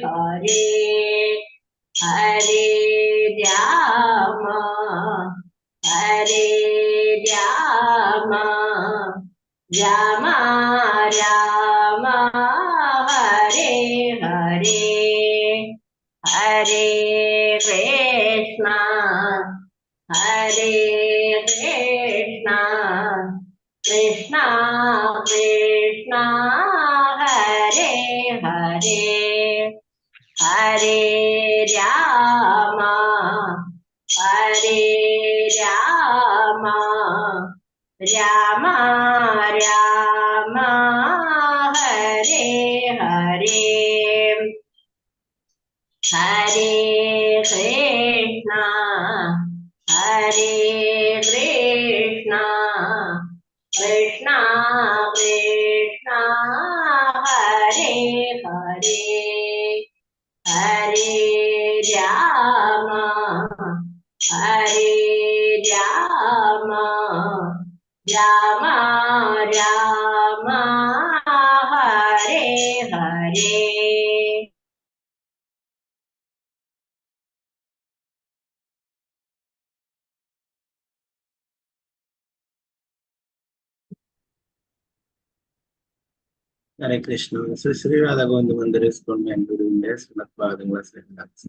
हरे हरे राम हरे राम राम राम हरे हरे हरे कृष्ण हरे कृष्ण कृष्ण कृष्ण हरे हरे हरे राम राम राम राम हरे हरे हरे कृष्ण हरे कृष्ण कृष्ण कृष्ण हरे हरे हरे राम राम राम राम हरे हरे ഹരേ കൃഷ്ണ. ശ്രീ രാധാഗോവിന്ദ മന്ദിര school ഗുരുവിന്റെ ശ്രീമദ്പാദങ്ങളെ ശ്രദ്ധിച്ചു.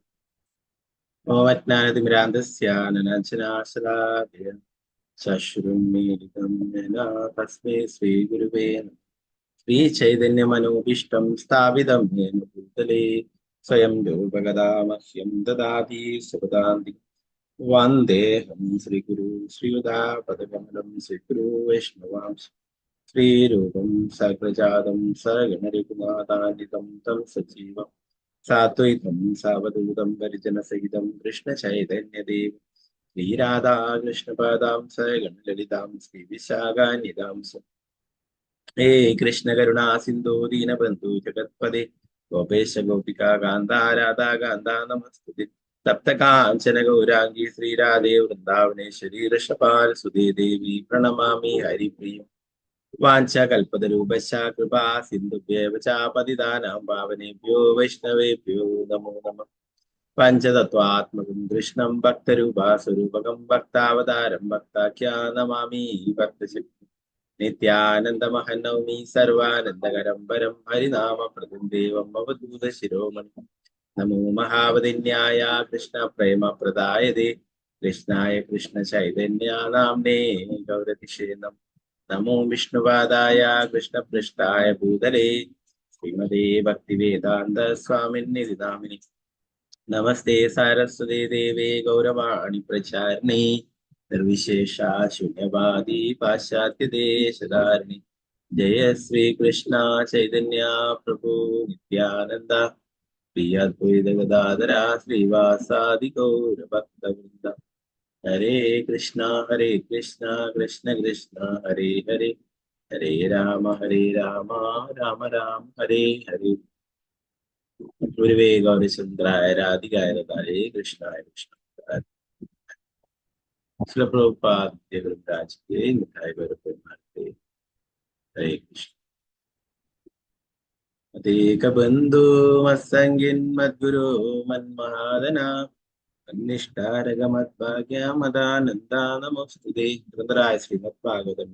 ഓമജ്ഞാനതിമിരാന്തസ്യാനനാശനാശലാഭ്യ ശശ്രുമീലിതം തസ്മൈ ശ്രീ ഗുരുവേ നമഃ. ശ്രീ ചൈതന്യമനോഭീഷ്ടം സ്ഥാപിതം യേന ഭൂതലേ സ്വയം രൂപഗദാമഹ്യം ദദാതി സുപദാന്തി വന്ദേഹം ശ്രീഗുരു ശ്രീയുതാപദകമലം ശ്രീഗുരു വൈഷ്ണവാംശ ശ്രീരൂപം സകൃജാതം സഗണരഘുനാഥാന്വിതം തം സജീവം സാത്വൈതം സാവധൂതം പരിജനസഹിതം കൃഷ്ണചൈതന്യദേവം ശ്രീരാധാകൃഷ്ണപാദാം സഗണലളിതാം ശ്രീവിശാഖാന്വിതാം ഹേ കൃഷ്ണ കരുണാ സിന്ധു ദീനബന്ധു ജഗത്പദേ ഗോപേശ ഗോപികാ കാന്താ രാധാ കാന്താ നമസ്തുതേ തപ്ത കാഞ്ചന ഗൗരാംഗി ശ്രീരാധേ വൃന്ദാവനേശ്വരി ഋഷപാൽ സുധേ ദേവി പ്രണമാമി ഹരിപ്രിയം വാഞ്ചകൽപതരൂപശ്ച കൃപാ സിന്ധുഭ്യേവ ച പതിതാനാം പാവനേഭ്യോ വൈഷ്ണവേഭ്യോ നമോ നമഃ. പഞ്ചതത്വാത്മകം കൃഷ്ണം ഭക്തരൂപാസ്വരൂപകം ഭക്താവതാരം ഭക്താഖ്യാ നമാമി ഭക്തശക്തി നിത്യാനന്ദമഹം നൗമി സർവാനന്ദകരം പരം ഹരിനാമപ്രദം ദേവം അവധൂത ശിരോമണി നമോ മഹാവതിന്യായ കൃഷ്ണ പ്രേമ പ്രദായതേ കൃഷ്ണായ കൃഷ്ണ ചൈതന്യ നാംനേ ഗൗരതിഷേ നമോ വിഷ്ണുപാദായ കൃഷ്ണപൃഷ്ഠായ ഭൂതലേ ശ്രീമതേ ഭക്തിവേദാന്ത സ്വാമിന്നിധി നാമിനി നമസ്തേ സാരസ്വതേ ദേവേ ഗൗരവാണി പ്രചാരിണി നിർവിശേഷ ശൂന്യവാദി പാശ്ചാത്യദേശധാരിണി ജയ ശ്രീകൃഷ്ണ ചൈതന്യ പ്രഭു നിത്യാനന്ദ പ്രിയ അദ്വൈത ഗദാധര ശ്രീവാസാദി ഗൗരഭക്തവൃന്ദ. ഹരേ കൃഷ്ണ കൃഷ്ണ കൃഷ്ണ ഹരേ ഹരേ ഹരേ രാമ രാമ രാം ഹരേ ഹരേ. ഗുരുവേ ഗൗരചന്ദ്രായ രാധികായ ഹരേ കൃഷ്ണായ കൃഷ്ണ श्रील प्रभुपाद देवराज के मिठाई बरपे हरे कृष्ण. अतेक बंधु मत्संगिन मद्गुरु मन्महादना अन्निष्ठारग मद्भाग्य मदानंदा नमोस्तुते. ഗ്രന്ഥരായ ശ്രീമദ്ഭാഗവതം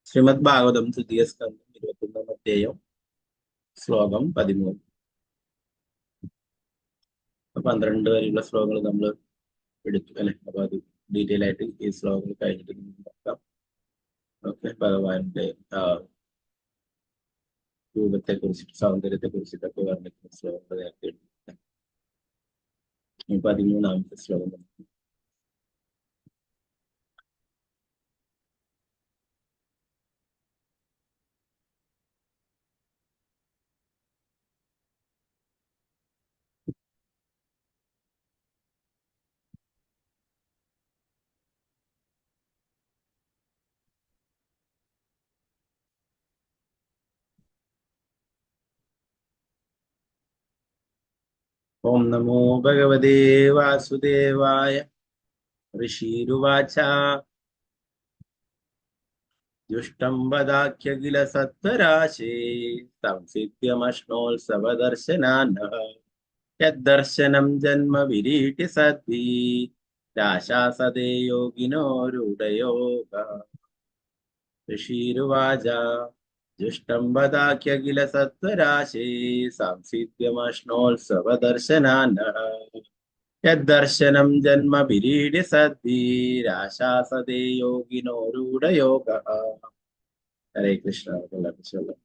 ശ്രീമദ്ഭാഗവതം തൃതീയ സ്കന്ധം 21 അധ്യായം ശ്ലോകം 13. 12 വരെയുള്ള ശ്ലോകങ്ങൾ നമ്മൾ എടുത്തു അല്ലെ. അപ്പൊ അത് ഡീറ്റെയിൽ ആയിട്ട് ഈ ശ്ലോകങ്ങൾ കഴിഞ്ഞിട്ട് നോക്കാം. ഓക്കെ. ഭഗവാന്റെ രൂപത്തെ കുറിച്ചിട്ട് സൗന്ദര്യത്തെ കുറിച്ചിട്ടൊക്കെ വർണ്ണിക്കുന്ന ശ്ലോകങ്ങൾ നേരത്തെ എടുത്തു. 13ാമത്തെ ശ്ലോകം. ഓം നമോ ഭഗവതേ വാസുദേവായ. ഋഷിരുവാച जुष्टं वदाख्य किल सत्वराशे संसिद्ध्यमश्नोत्सवदर्शनानः यद्दर्शनं जन्म विरीट्य सद्भिराशा सदे योगिनो रूढयोगः ऋषिरुवाच जुष्टं वदाख्य किल सत्वराशे सांसिद्ध्यमश्नोत्सवदर्शनानः यद्दर्शनं जन्म विरीड्य सद्भिराशा सदे योगिनो रूढयोगः हरे कृष्ण चलो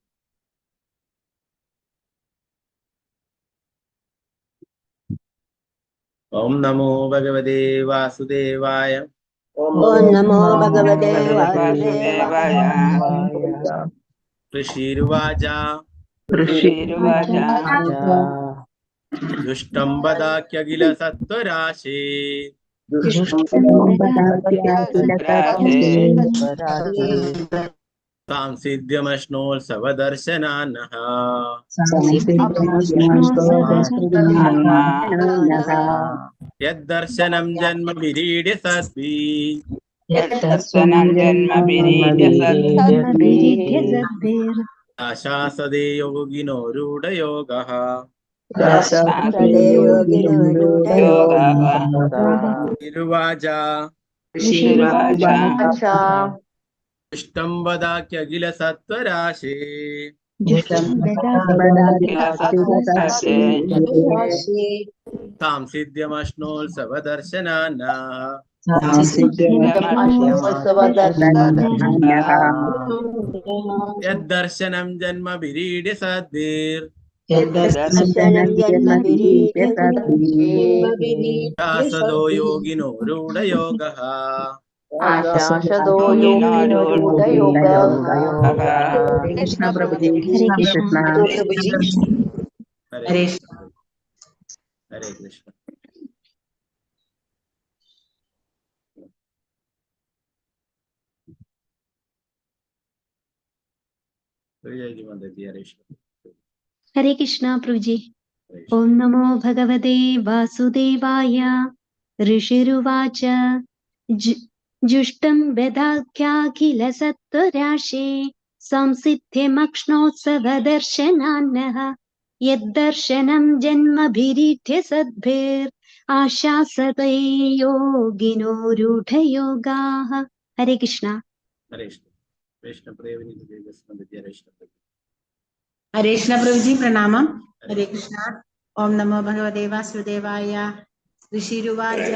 ओम नमो भगवते वासुदेवाय ओम ओम नमो नमो भगवते वासुदेवाय। वासुदेवाय। ऋषिर्वाच ऋषिरुवाच जुष्टं वदाख्य किल सत्वराशे राशे सांसिद्ध्यमश्नोत्सवदर्शनानः यद्दर्शनं जन्म विरीड्य सद्भिः यद्दर्शनं जन्म विरीड्य आशा सदे योगिनो रूढयोगः सदे योगिनो रूढयोगः। ऋषिर्वाच ऋषिरुवाच जुष्टं वदाख्य किल सत्वराशे किल सत्वराशे सांसिद्ध्यमश्नोत्सवदर्शनानः यद्दर्शनं जन्म विरीड्य यद्दर्शनं जन्म विरीड्य सद्भिः सदो योगिनो रूढयोगः आशासदो योगिनो योगिनो रूढयोगः। रूढयोगः। कृष्ण प्रभु जी हरे कृष्ण प्रभु जी। हरे हरे हरे कृष्ण विजय जी माता जी हरे कृष्ण हरे कृष्णा प्रभु जी। हरे कृष्ण ओम नमो भगवते वासुदेवाय। ऋषिरुवाच जुष्टं वेदाख्याखिल सत्वराशे संसिद्ध्यमक्ष्णोत्सवदर्शनान्नः यद्दर्शनं जन्मभिरीढ्य सद्भिर्आशासते योगिनो रूढयोगाः। हरे कृष्णा। हरे कृष्ण कृष्ण प्रिय विनीत देवस्म विद्या हरे कृष्ण हरे कृष्ण प्रभु जी प्रणामम। हरे हरे कृष्ण। ओम नमो भगवते वासुदेवाय। ऋषिरुवाच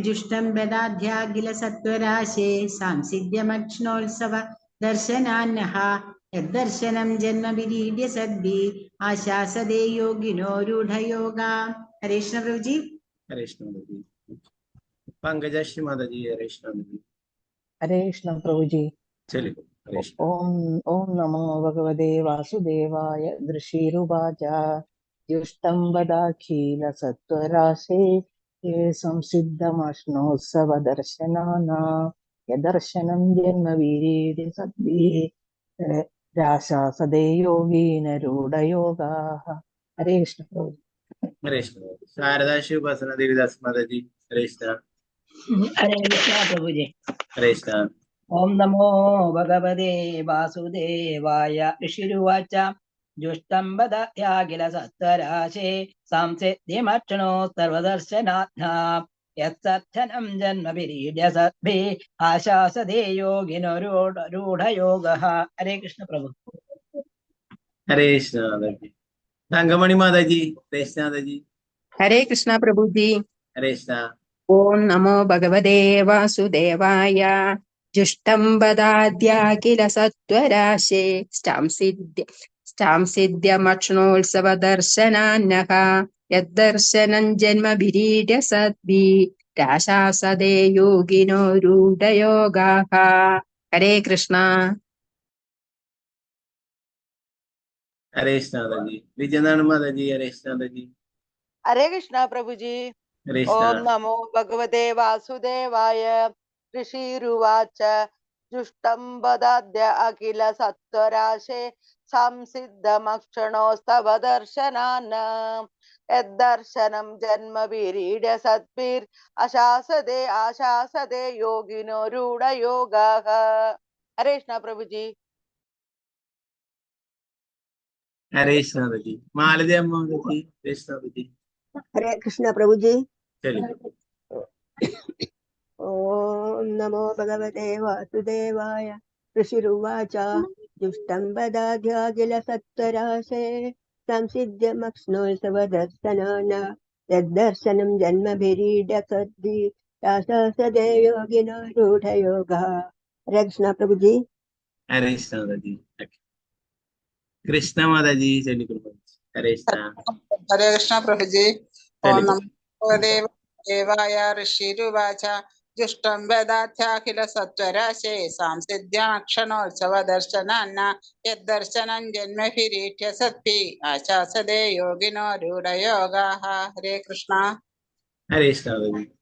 जुष्टं वेदाध्याखिल सत्वराशे सांसिद्ध्यमक्ष्णोत्सव दर्शनान्यः यद्दर्शनं जन्म विरीड्य सद्भिः आशासदे योगिनो रूढयोगा। हरे कृष्ण प्रभु जी। हरे कृष्ण जी पंकज श्री माता जी हरे कृष्ण जी हरे कृष्ण प्रभु जी। चलिए हरे कृष्ण ओम ओम नमो भगवते वासुदेवाय। ऋषिरुवाच जुष्टं वदाखिल सत्वराशे ये संसिद्धमश्नोत्सवदर्शनाना यदर्शनं जन्म वीर्ये सद्भिः राशा सदे योगीन रूढयोगाः। हरे कृष्ण प्रभु। हरे कृष्ण शारदा शिव बसना देवीदास माता जी हरे कृष्ण हरे कृष्ण प्रभु जी। हरे कृष्ण ओम नमो भगवते वासुदेवाय। ऋषिरुवाच जुष्टं वदाख्याखिल सत्वराशे संसिद्धिमक्षणो सर्वदर्शनात्मा यत्सत्यनं जन्म विरीड्य सद्भिः आशासदे योगिनो रूढयोगः। हरे कृष्ण प्रभु। हरे कृष्ण माता जी रंगमणि माता जी हरे कृष्ण माता जी हरे कृष्ण प्रभु जी। हरे कृष्ण ओम नमो भगवते वासुदेवाय। जुष्टं वदाद्या किल सत्वराशे स्टांसिद्ध्यमक्ष्णोत्सवदर्शनान्नः यद्दर्शनं जन्म विरीड्य सद्भिराशासदे योगिनो रूढयोगाः। हरे कृष्ण। हरे कृष्ण माता जी विजयनारायण माता जी हरे कृष्ण माता जी हरे कृष्णा प्रभु जी। हरे कृष्ण ओम नमो भगवते वासुदेवाय। ऋषिरुवाच जुष्टं वदाद्य अखिल सत्वराशे संसिद्धमक्षणोस्तव दर्शनान् यद्दर्शनं जन्म विरीड्य सद्भिर् आशासदे योगिनो रूढयोगाः। हरे कृष्णा प्रभु जी। हरे कृष्णा जी। मालती अम्मा जी, कृष्णा जी। हरे कृष्ण प्रभु जी। चलिए। ओम नमो भगवते वासुदेवाय। ऋषिरुवाच जुष्टं बदाध्यागिल सत्वराशे संसिद्ध्यमक्ष्णोत्सवदर्शनान यद्दर्शनं जन्मभिरीडसद्धि सदे योगिनो रूढयोगः। हरे कृष्ण प्रभु जी। हरे कृष्णा जी। कृष्णा माता जी, चलिए। हरे कृष्णा। हरे कृष्ण प्रभु जी। ओम चलिए। नमो देवाय। ऋषिरुवाच जुष्टं वेदाध्याखिल सत्वराशे सांसिद्ध्यमक्षणोत्सव दर्शनान्न यद्दर्शनं जन्मभिरीड्य सद्भि आशासदे योगिनो रूढयोगाः। हरे कृष्ण। हरे कृष्णा जी।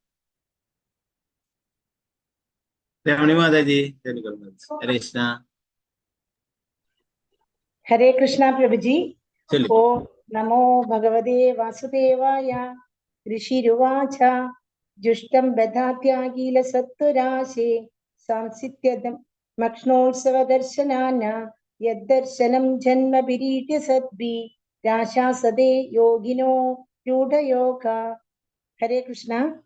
रमणी माता जी, चलिए। हरे कृष्णा। हरे कृष्णा प्रभु जी। चलिए। ओम नमो भगवते वासुदेवाय। ऋषिरुवाच जुष्टं बधात्यागिल सत्वराशे सांसित्यमक्ष्णोत्सवदर्शनान यद्दर्शनं जन्मभिरीड्य सद्भि राशासदे योगिनो रूढयोगा। हरे कृष्णा।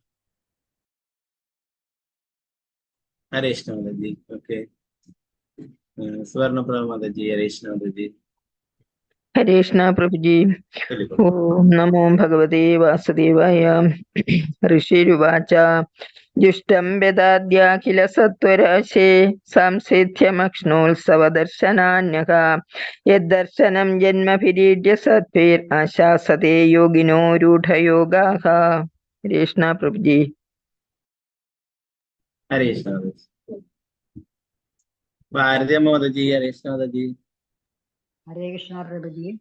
हरे कृष्णा माता जी। ओके। स्वर्ण प्रभा माता जी, हरे कृष्णा माता जी। हरे कृष्ण प्रभु जी। चलिए। ओम नमो भगवते वासुदेवाय। ऋषिरुवाच जुष्टं वेदाद्याखिल सत्वराशे सांसिध्यमक्ष्णोत्सवदर्शनान्यः यद्दर्शनं जन्मभिरीड्य सद्भिराशासते योगिनो रूढयोगाः। हरे कृष्ण प्रभु जी। हरे कृष्णा माता जी। भारती अम्मा माता जी, हरे कृष्णा माता जी। हरे कृष्ण प्रभु जी।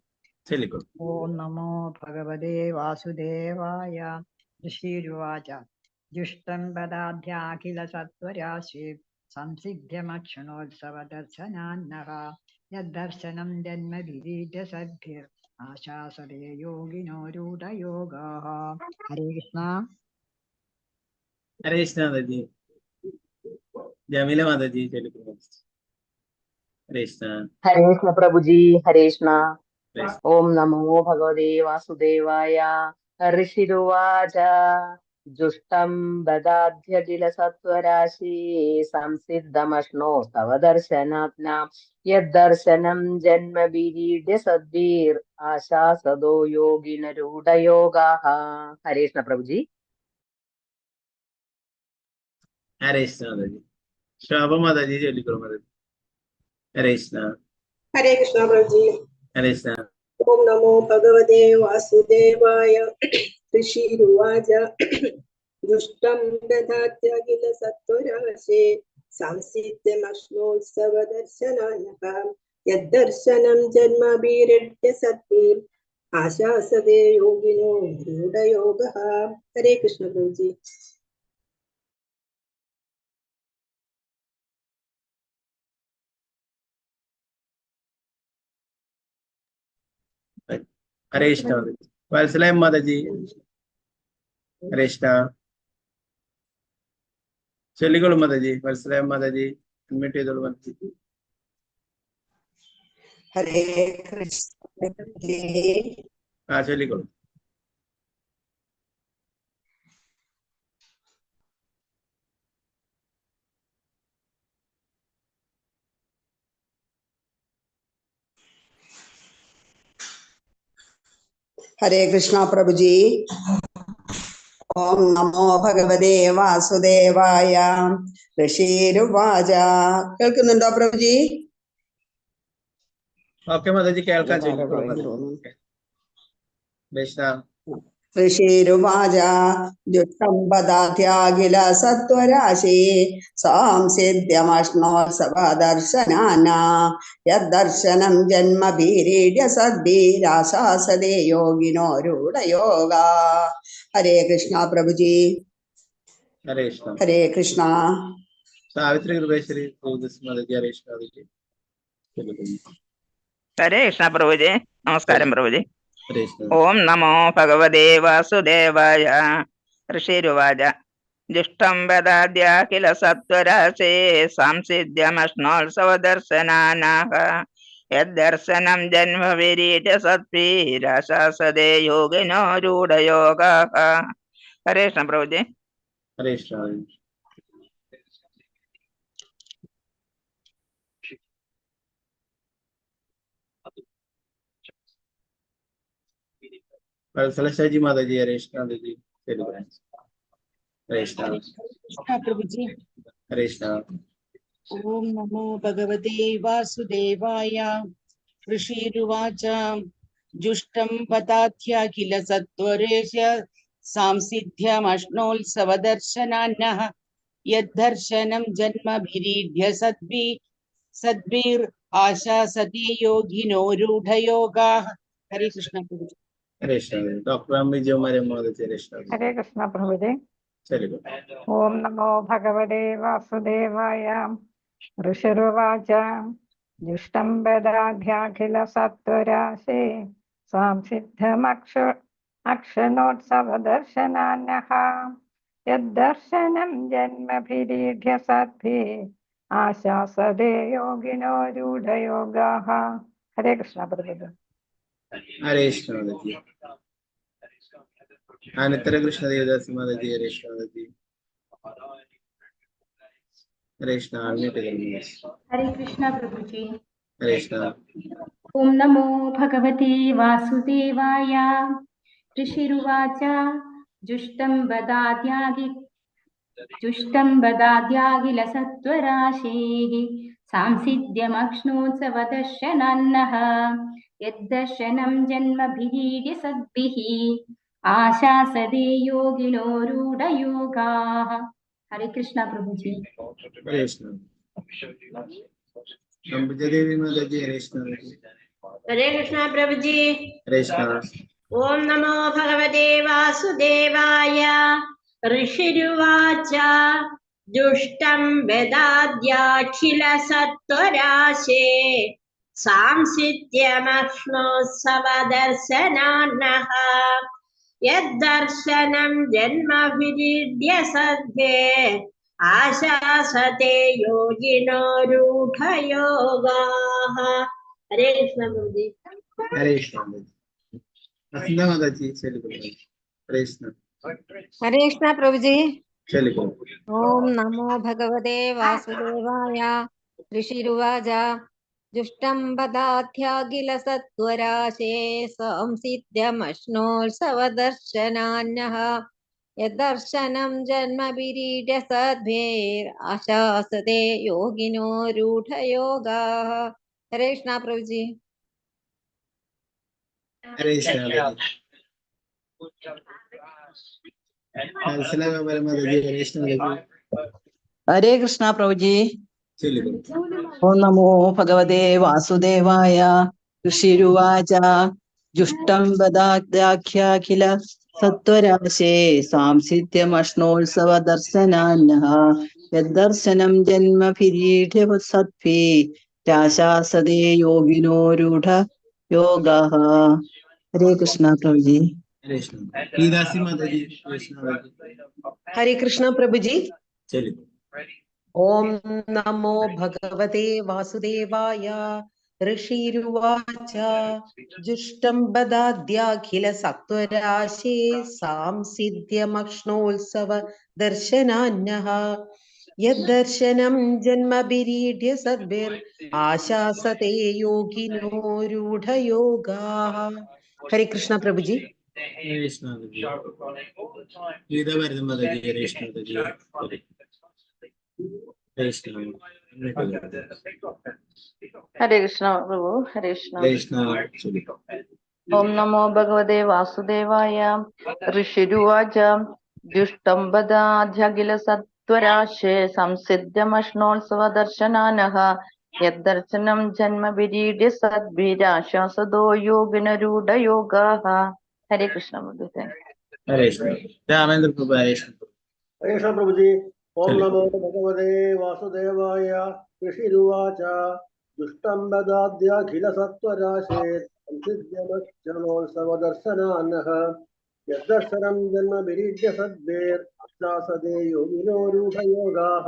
चलिए। ओम नमो भगवते वासुदेवाय। ऋषिरुवाच जुष्टं बदाध्याखिल सत्वराशि संसिध्यमक्षणोत्सवदर्शनान्नः यद्दर्शनं जन्मभिरीड्य सद्भिर् आशासदे योगिनो रूढयोगाः। हरे कृष्ण। हरे कृष्णा माता जी। जमीला माता जी, चलिए। हरे कृष्णा। हरे कृष्ण प्रभु जी। हरे कृष्ण। हरे कृष्णा। ओम नमो भगवते वासुदेवाय। ऋषिरुवाच जुष्टं बदाध्यगिल सत्वराशि संसिद्धमश्नो दर्शनात्ना यद्दर्शनं जन्मभिरीड्य सद्भिर् आशासदो योगिनरूढयोगाः। हरे कृष्ण प्रभु जी। हरे कृष्णा माता जी। शोभा माता जी, चलिए माता जी। हरे कृष्णा। हरे कृष्ण प्रभु जी। हरे कृष्णा। ओम नमो भगवते वासुदेवाय। ऋषिरुवाच दुष्टं दधात्यागिल सत्वराशे सांसिध्यमक्ष्णोत्सवदर्शनानः यद्दर्शनं जन्मभिरीड्य सद्भिर् आशासदे योगिनो रूढयोगः। हरे कृष्ण प्रभु जी। हरे कृष्णा माता जी। वत्सला माता जी, हरे कृष्णा। चलिए माता जी। वत्सला माता जी, अनम्यूट ചെയ്തോളൂ माता जी। हरे कृष्ण जी। हाँ, चलिए। हरे कृष्णा प्रभु जी। ओम नमो भगवते वासुदेवाय। ഋഷിരുവാച കേൾക്കുന്നുണ്ടോ പ്രഭുജി? ഓക്കെ മാതാ ജി, കേൾക്കാൻ ചൊല്ലിക്കോളൂ മാതാ ജി. വൈഷ്ണവ്. ഋഷിരുവാച ജുഷ്ടം ബദാധ്യാഖില സത്വരാശി സംസിദ്ധ്യമശ്നോത്സവദർശനാന യദ്ദർശനം ജന്മഭീരീഡ്യ സദ്ഭിരാശാസദേ യോഗിനോ രൂഢയോഗാ. ഹരേ കൃഷ്ണ പ്രഭുജി. ഹരേ കൃഷ്ണ. ഹരേ കൃഷ്ണ. സാവിത്രി കൃപേശ്വരി മാതാ ജി, ഹരേ കൃഷ്ണ മാതാ ജി. हरे कृष्ण प्रभु जी। नमस्कार प्रभु जी। हरे कृष्ण. ओम नमो भगवते वासुदेवाय। ऋषिरुवाच जुष्टं वदाद्य किल सत्वराशे सांसिध्यमश्नोत्सवदर्शनानः यद्दर्शनं जन्म विरीट सत्पीराशासदे योगिनो रूढयोगः। हरे कृष्ण प्रभु जी। हरे कृष्ण। सलसा जी माता जी, हरे कृष्ण जी। हरे कृष्ण। प्रभु जी। हरे कृष्ण। ओम नमो भगवते वासुदेवाय। ऋषिरुवाच जुष्टं पदाध्याखिल सत्वरेश सांसिध्यमश्नोत्सवदर्शनान्नः यद्धर्शनं जन्मभिरीड्य सद्भिर् आशासते योगिनो रूढयोगाः। हरे कृष्ण प्रभु जी। हरे कृष्ण। डॉक्टर अम्बी जी हमारे माता जी, हरे कृष्ण। हरे कृष्ण प्रभु जी। चलिए। ओम नमो भगवते वासुदेवाय। ऋषिरुवाच जुष्टं वदाध्याखिल सत्वराशे अक्षनोत्सवदर्शनान्यः यद्दर्शनं जन्मभिरीड्य सद्भिः आशासदे योगिनो रूढयोगाः। हरे कृष्ण प्रभु। हरे कृष्ण जी। अनितर कृष्ण देवदास माता जी, हरे कृष्ण जी। हरे कृष्ण। हरे कृष्ण प्रभु जी। हरे कृष्ण। ओम नमो भगवते वासुदेवाय। ऋषिरुवाच जुष्टं बदाद्यागिल सत्वराशेः सांसिध्यमक्ष्णोत्सवदर्शनान्नः यद्दर्शनं जन्मभिरीड्य सद्भिः आशासदे योगिनो रूढयोगाः। हरे कृष्ण प्रभु जी। हरे कृष्ण। अंबिका देवी माता जी, हरे कृष्ण। हरे कृष्ण प्रभु जी। हरे कृष्ण। ओम नमो भगवते वासुदेवाय। ऋषिरुवाच जुष्टं वेदाद्याखिल सत्वराशे सांसिध्यमक्ष्णोत्सवदर्शनान्नः यद्दर्शनं जन्मभिरीड्य सद्भे आशासते योगिनो रूढयोगाः। हरे कृष्ण प्रभु जी। हरे कृष्ण। असंधा माता जी, चलिए। हरे कृष्ण। हरे कृष्ण प्रभु जी। चलिए। ओम नमो भगवते वासुदेवाय। ऋषिरुवाच जुष्टं बदाध्याखिल सत्वराशे संसिध्यमश्नोत्सवदर्शनान्यः यदर्शनं जन्मभिरीड्य सद्भिराशासते योगिनो रूढयोगाः। हरे कृष्ण प्रभु जी। हरे कृष्ण। हरे कृष्ण प्रभु जी। चलिए। ओम नमो भगवते वासुदेवाय। ऋषिरुवाच जुष्टं वदाख्याखिल सत्वराशे सांसिध्यमश्नोत्सवदर्शनान्नः यद्दर्शनं जन्मभिरीड्य सत्भि राशासदे योगिनो रूढ योगः। हरे कृष्ण प्रभु जी। हरे कृष्ण। पीदासी माता जी, कृष्ण। हरे कृष्ण प्रभु जी। चलिए। ओम नमो भगवते वासुदेवाय। ऋषिरुवाच जुष्टं बदाद्याखिल सत्वराशे सांसिध्यमक्ष्णोत्सव दर्शनान्यः यद्दर्शनं जन्मभिरीड्य सद्भिर् आशासते योगिनो रूढयोगाः। हरे कृष्ण प्रभु जी। हरे कृष्ण। गीता भरत माता जी, हरे कृष्ण जी। हरे कृष्ण। हरे कृष्ण प्रभु। हरे कृष्ण। हरे कृष्ण। चलिए। ओम नमो भगवते वासुदेवाय। ऋषिरुवाच जुष्टं बदाध्याखिल सत्वराशे संसिध्यमश्नोत्सवदर्शनानः यद्दर्शनं जन्मभिरीड्य सद्भिराशासदो योगिनरूढयोगाः। हरे कृष्ण प्रभु। हरे कृष्ण। रामेंद्र प्रभु, हरे कृष्ण। हरे कृष्ण प्रभु जी। ओम नमो भगवते वासुदेवाय। ऋषिरुवाच दुष्टं बदाद्याखिल सत्वराशे संसिध्यमक्षणोत्सवदर्शनान्नः यद्दर्शनं जन्मभिरीड्य सद्भिर्शासते योगिनो रूढयोगाः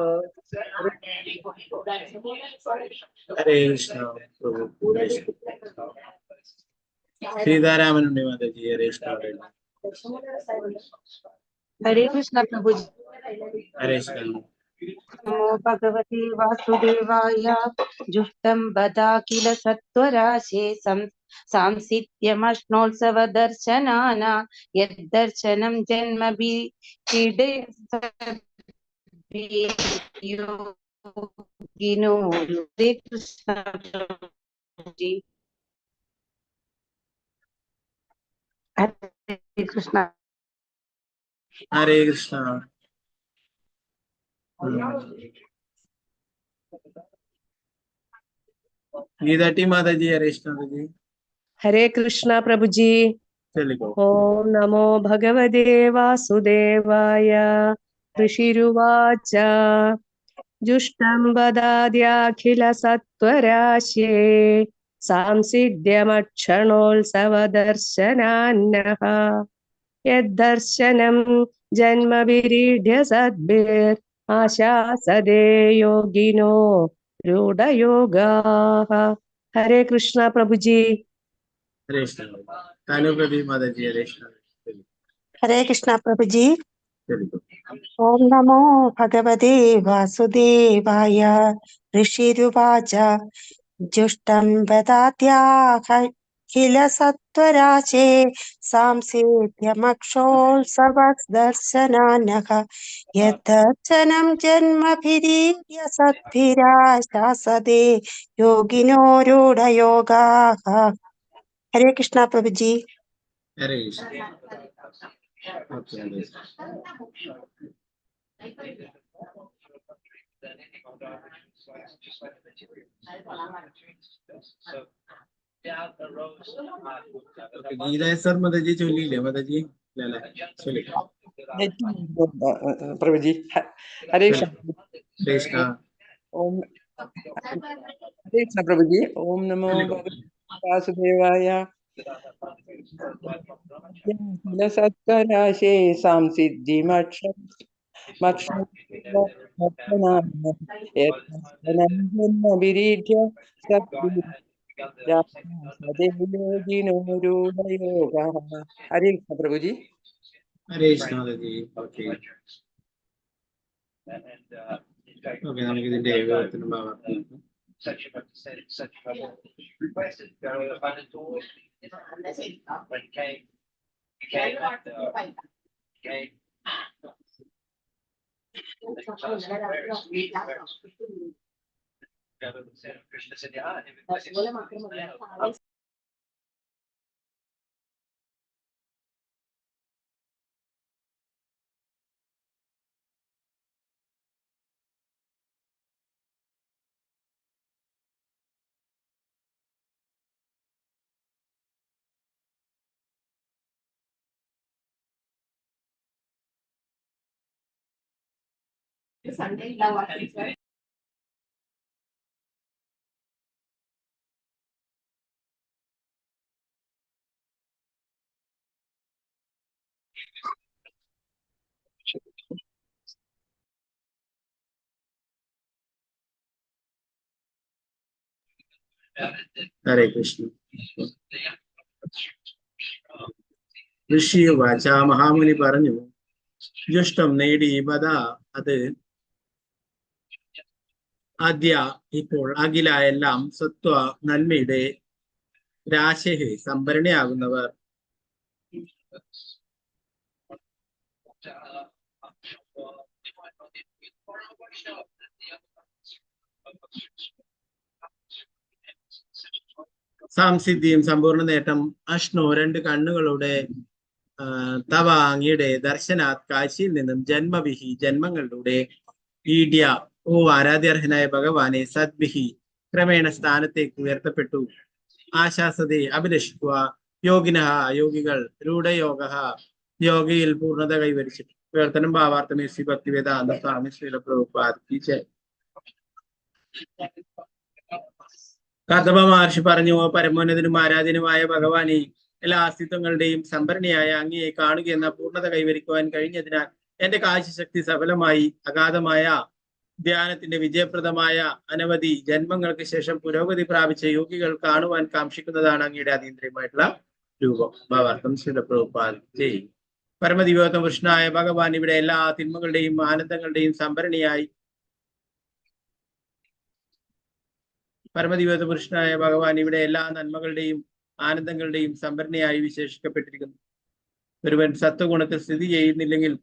हरे कृष्ण प्रभु सीतारामन माताजी हरे कृष्ण हरे कृष्ण प्रभु जी। हरे कृष्ण नमो भगवते वासुदेवाय जुष्टं बदा किल सत्वराशे सांसित्यमश्नोत्सवदर्शनाना यद्दर्शनं जन्मभिरीडे योगिनो। हरे कृष्ण प्रभु जी। हरे कृष्ण। हरे कृष्ण गीता टी माताजी हरे कृष्ण जी। हरे कृष्ण प्रभु जी। ओम नमो भगवते वासुदेवाय। ऋषिरुवाच जुष्टं वदाद्याखिल सत्वराशे सांसिध्यमक्षणोत्सवदर्शनान्नः यद्दर्शनं जन्मभिरीड्य सद्भिर्आशासदे योगिनो रूढयोगाः। हरे कृष्ण प्रभु जी। हरे कृष्ण कानुप्रदी माताजी हरे कृष्ण हरे कृष्ण प्रभु जी। ओम नमो भगवते वासुदेवाय। ऋषिरुवाच जुष्टं वदात्याखिल सत्वराशे सांसिध्यमक्षोत्सवदर्शनानः यद्दर्शनं जन्मभिरीड्य सद्भिराशासदे योगिनो रूढयोगाः। हरे कृष्ण प्रभु जी। हरे कृष्ण गीता सर माताजी चलिए माताजी प्रभु जी। हरे कृष्ण ओम हरे कृष्ण प्रभु जी। ओम नमो भगवते वासुदेवाय सत्कराशे सांसिद्धिमक्षणाभिरीढ्य सद्योगिनो रूढयोगः। हरे कृष्ण प्रभु जी। हरे कृष्ण माताजी ओके ഓക്കെ നമുക്ക് ഇതിന്റെ ഏകോപനത്തിന് ഭാഗത്ത് ഹരേ കൃഷ്ണ ഋഷിയുവാച മഹാമുനി പറഞ്ഞു ജുഷ്ടം നേടി ബദ അത് ആദ്യ ഇപ്പോൾ അഖില എല്ലാം സത്വ നന്മയുടെ രാശിഹി സംഭരണിയാകുന്നവർ സാംസിദ്ധിയും സമ്പൂർണ്ണ നേട്ടം അഷ്ണു രണ്ട് കണ്ണുകളുടെ തവ അങ്ങയുടെ ദർശനാത് കാശിയിൽ നിന്നും ജന്മവിഹി ജന്മങ്ങളിലൂടെ ഈഡ്യ ഓ ആരാധ്യർഹനായ ഭഗവാനെ സദ്ഭിഹി ക്രമേണ സ്ഥാനത്തേക്ക് ഉയർത്തപ്പെട്ടു ആശാസതെ അഭിലഷിക്കുക യോഗിന യോഗികൾ രൂഢയോഗ യോഗയിൽ പൂർണ്ണത കൈവരിച്ചിട്ടു പ്രവർത്തനം ഭാവാർത്ഥമേ ശ്രീ ഭക്തിവേദാന്ത സ്വാമി ശ്രീല പ്രഭുപാദിച്ച് കഥപ മഹർഷി പറഞ്ഞു പരമോന്നതനും ആരാധ്യനുമായ ഭഗവാനെ എല്ലാ അസ്തിത്വങ്ങളുടെയും സംഭരണിയായ അങ്ങയെ കാണുക എന്ന പൂർണ്ണത കൈവരിക്കുവാൻ കഴിഞ്ഞതിനാൽ എന്റെ കാഴ്ചശക്തി സഫലമായി അഗാധമായ ധ്യാനത്തിന്റെ വിജയപ്രദമായ അനവധി ജന്മങ്ങൾക്ക് ശേഷം പുരോഗതി പ്രാപിച്ച യോഗികൾ കാണുവാൻ കാക്ഷിക്കുന്നതാണ് അങ്ങയുടെ അതീന്ദ്രിയമായിട്ടുള്ള രൂപം. ഭാവാർത്ഥം ശ്രീലപ്രഭുപാദ് ജയ്. പരമദിവ്യോത്തമ കൃഷ്ണനായ ഭഗവാൻ ഇവിടെ എല്ലാ തിന്മകളുടെയും ആനന്ദങ്ങളുടെയും സംഭരണിയായി പരമദിവ്യോത്തമ കൃഷ്ണനായ ഭഗവാൻ ഇവിടെ എല്ലാ നന്മകളുടെയും ആനന്ദങ്ങളുടെയും സംഭരണിയായി വിശേഷിക്കപ്പെട്ടിരിക്കുന്നു. ഒരുവൻ സത്വഗുണത്തിൽ സ്ഥിതി ചെയ്യുന്നില്ലെങ്കിൽ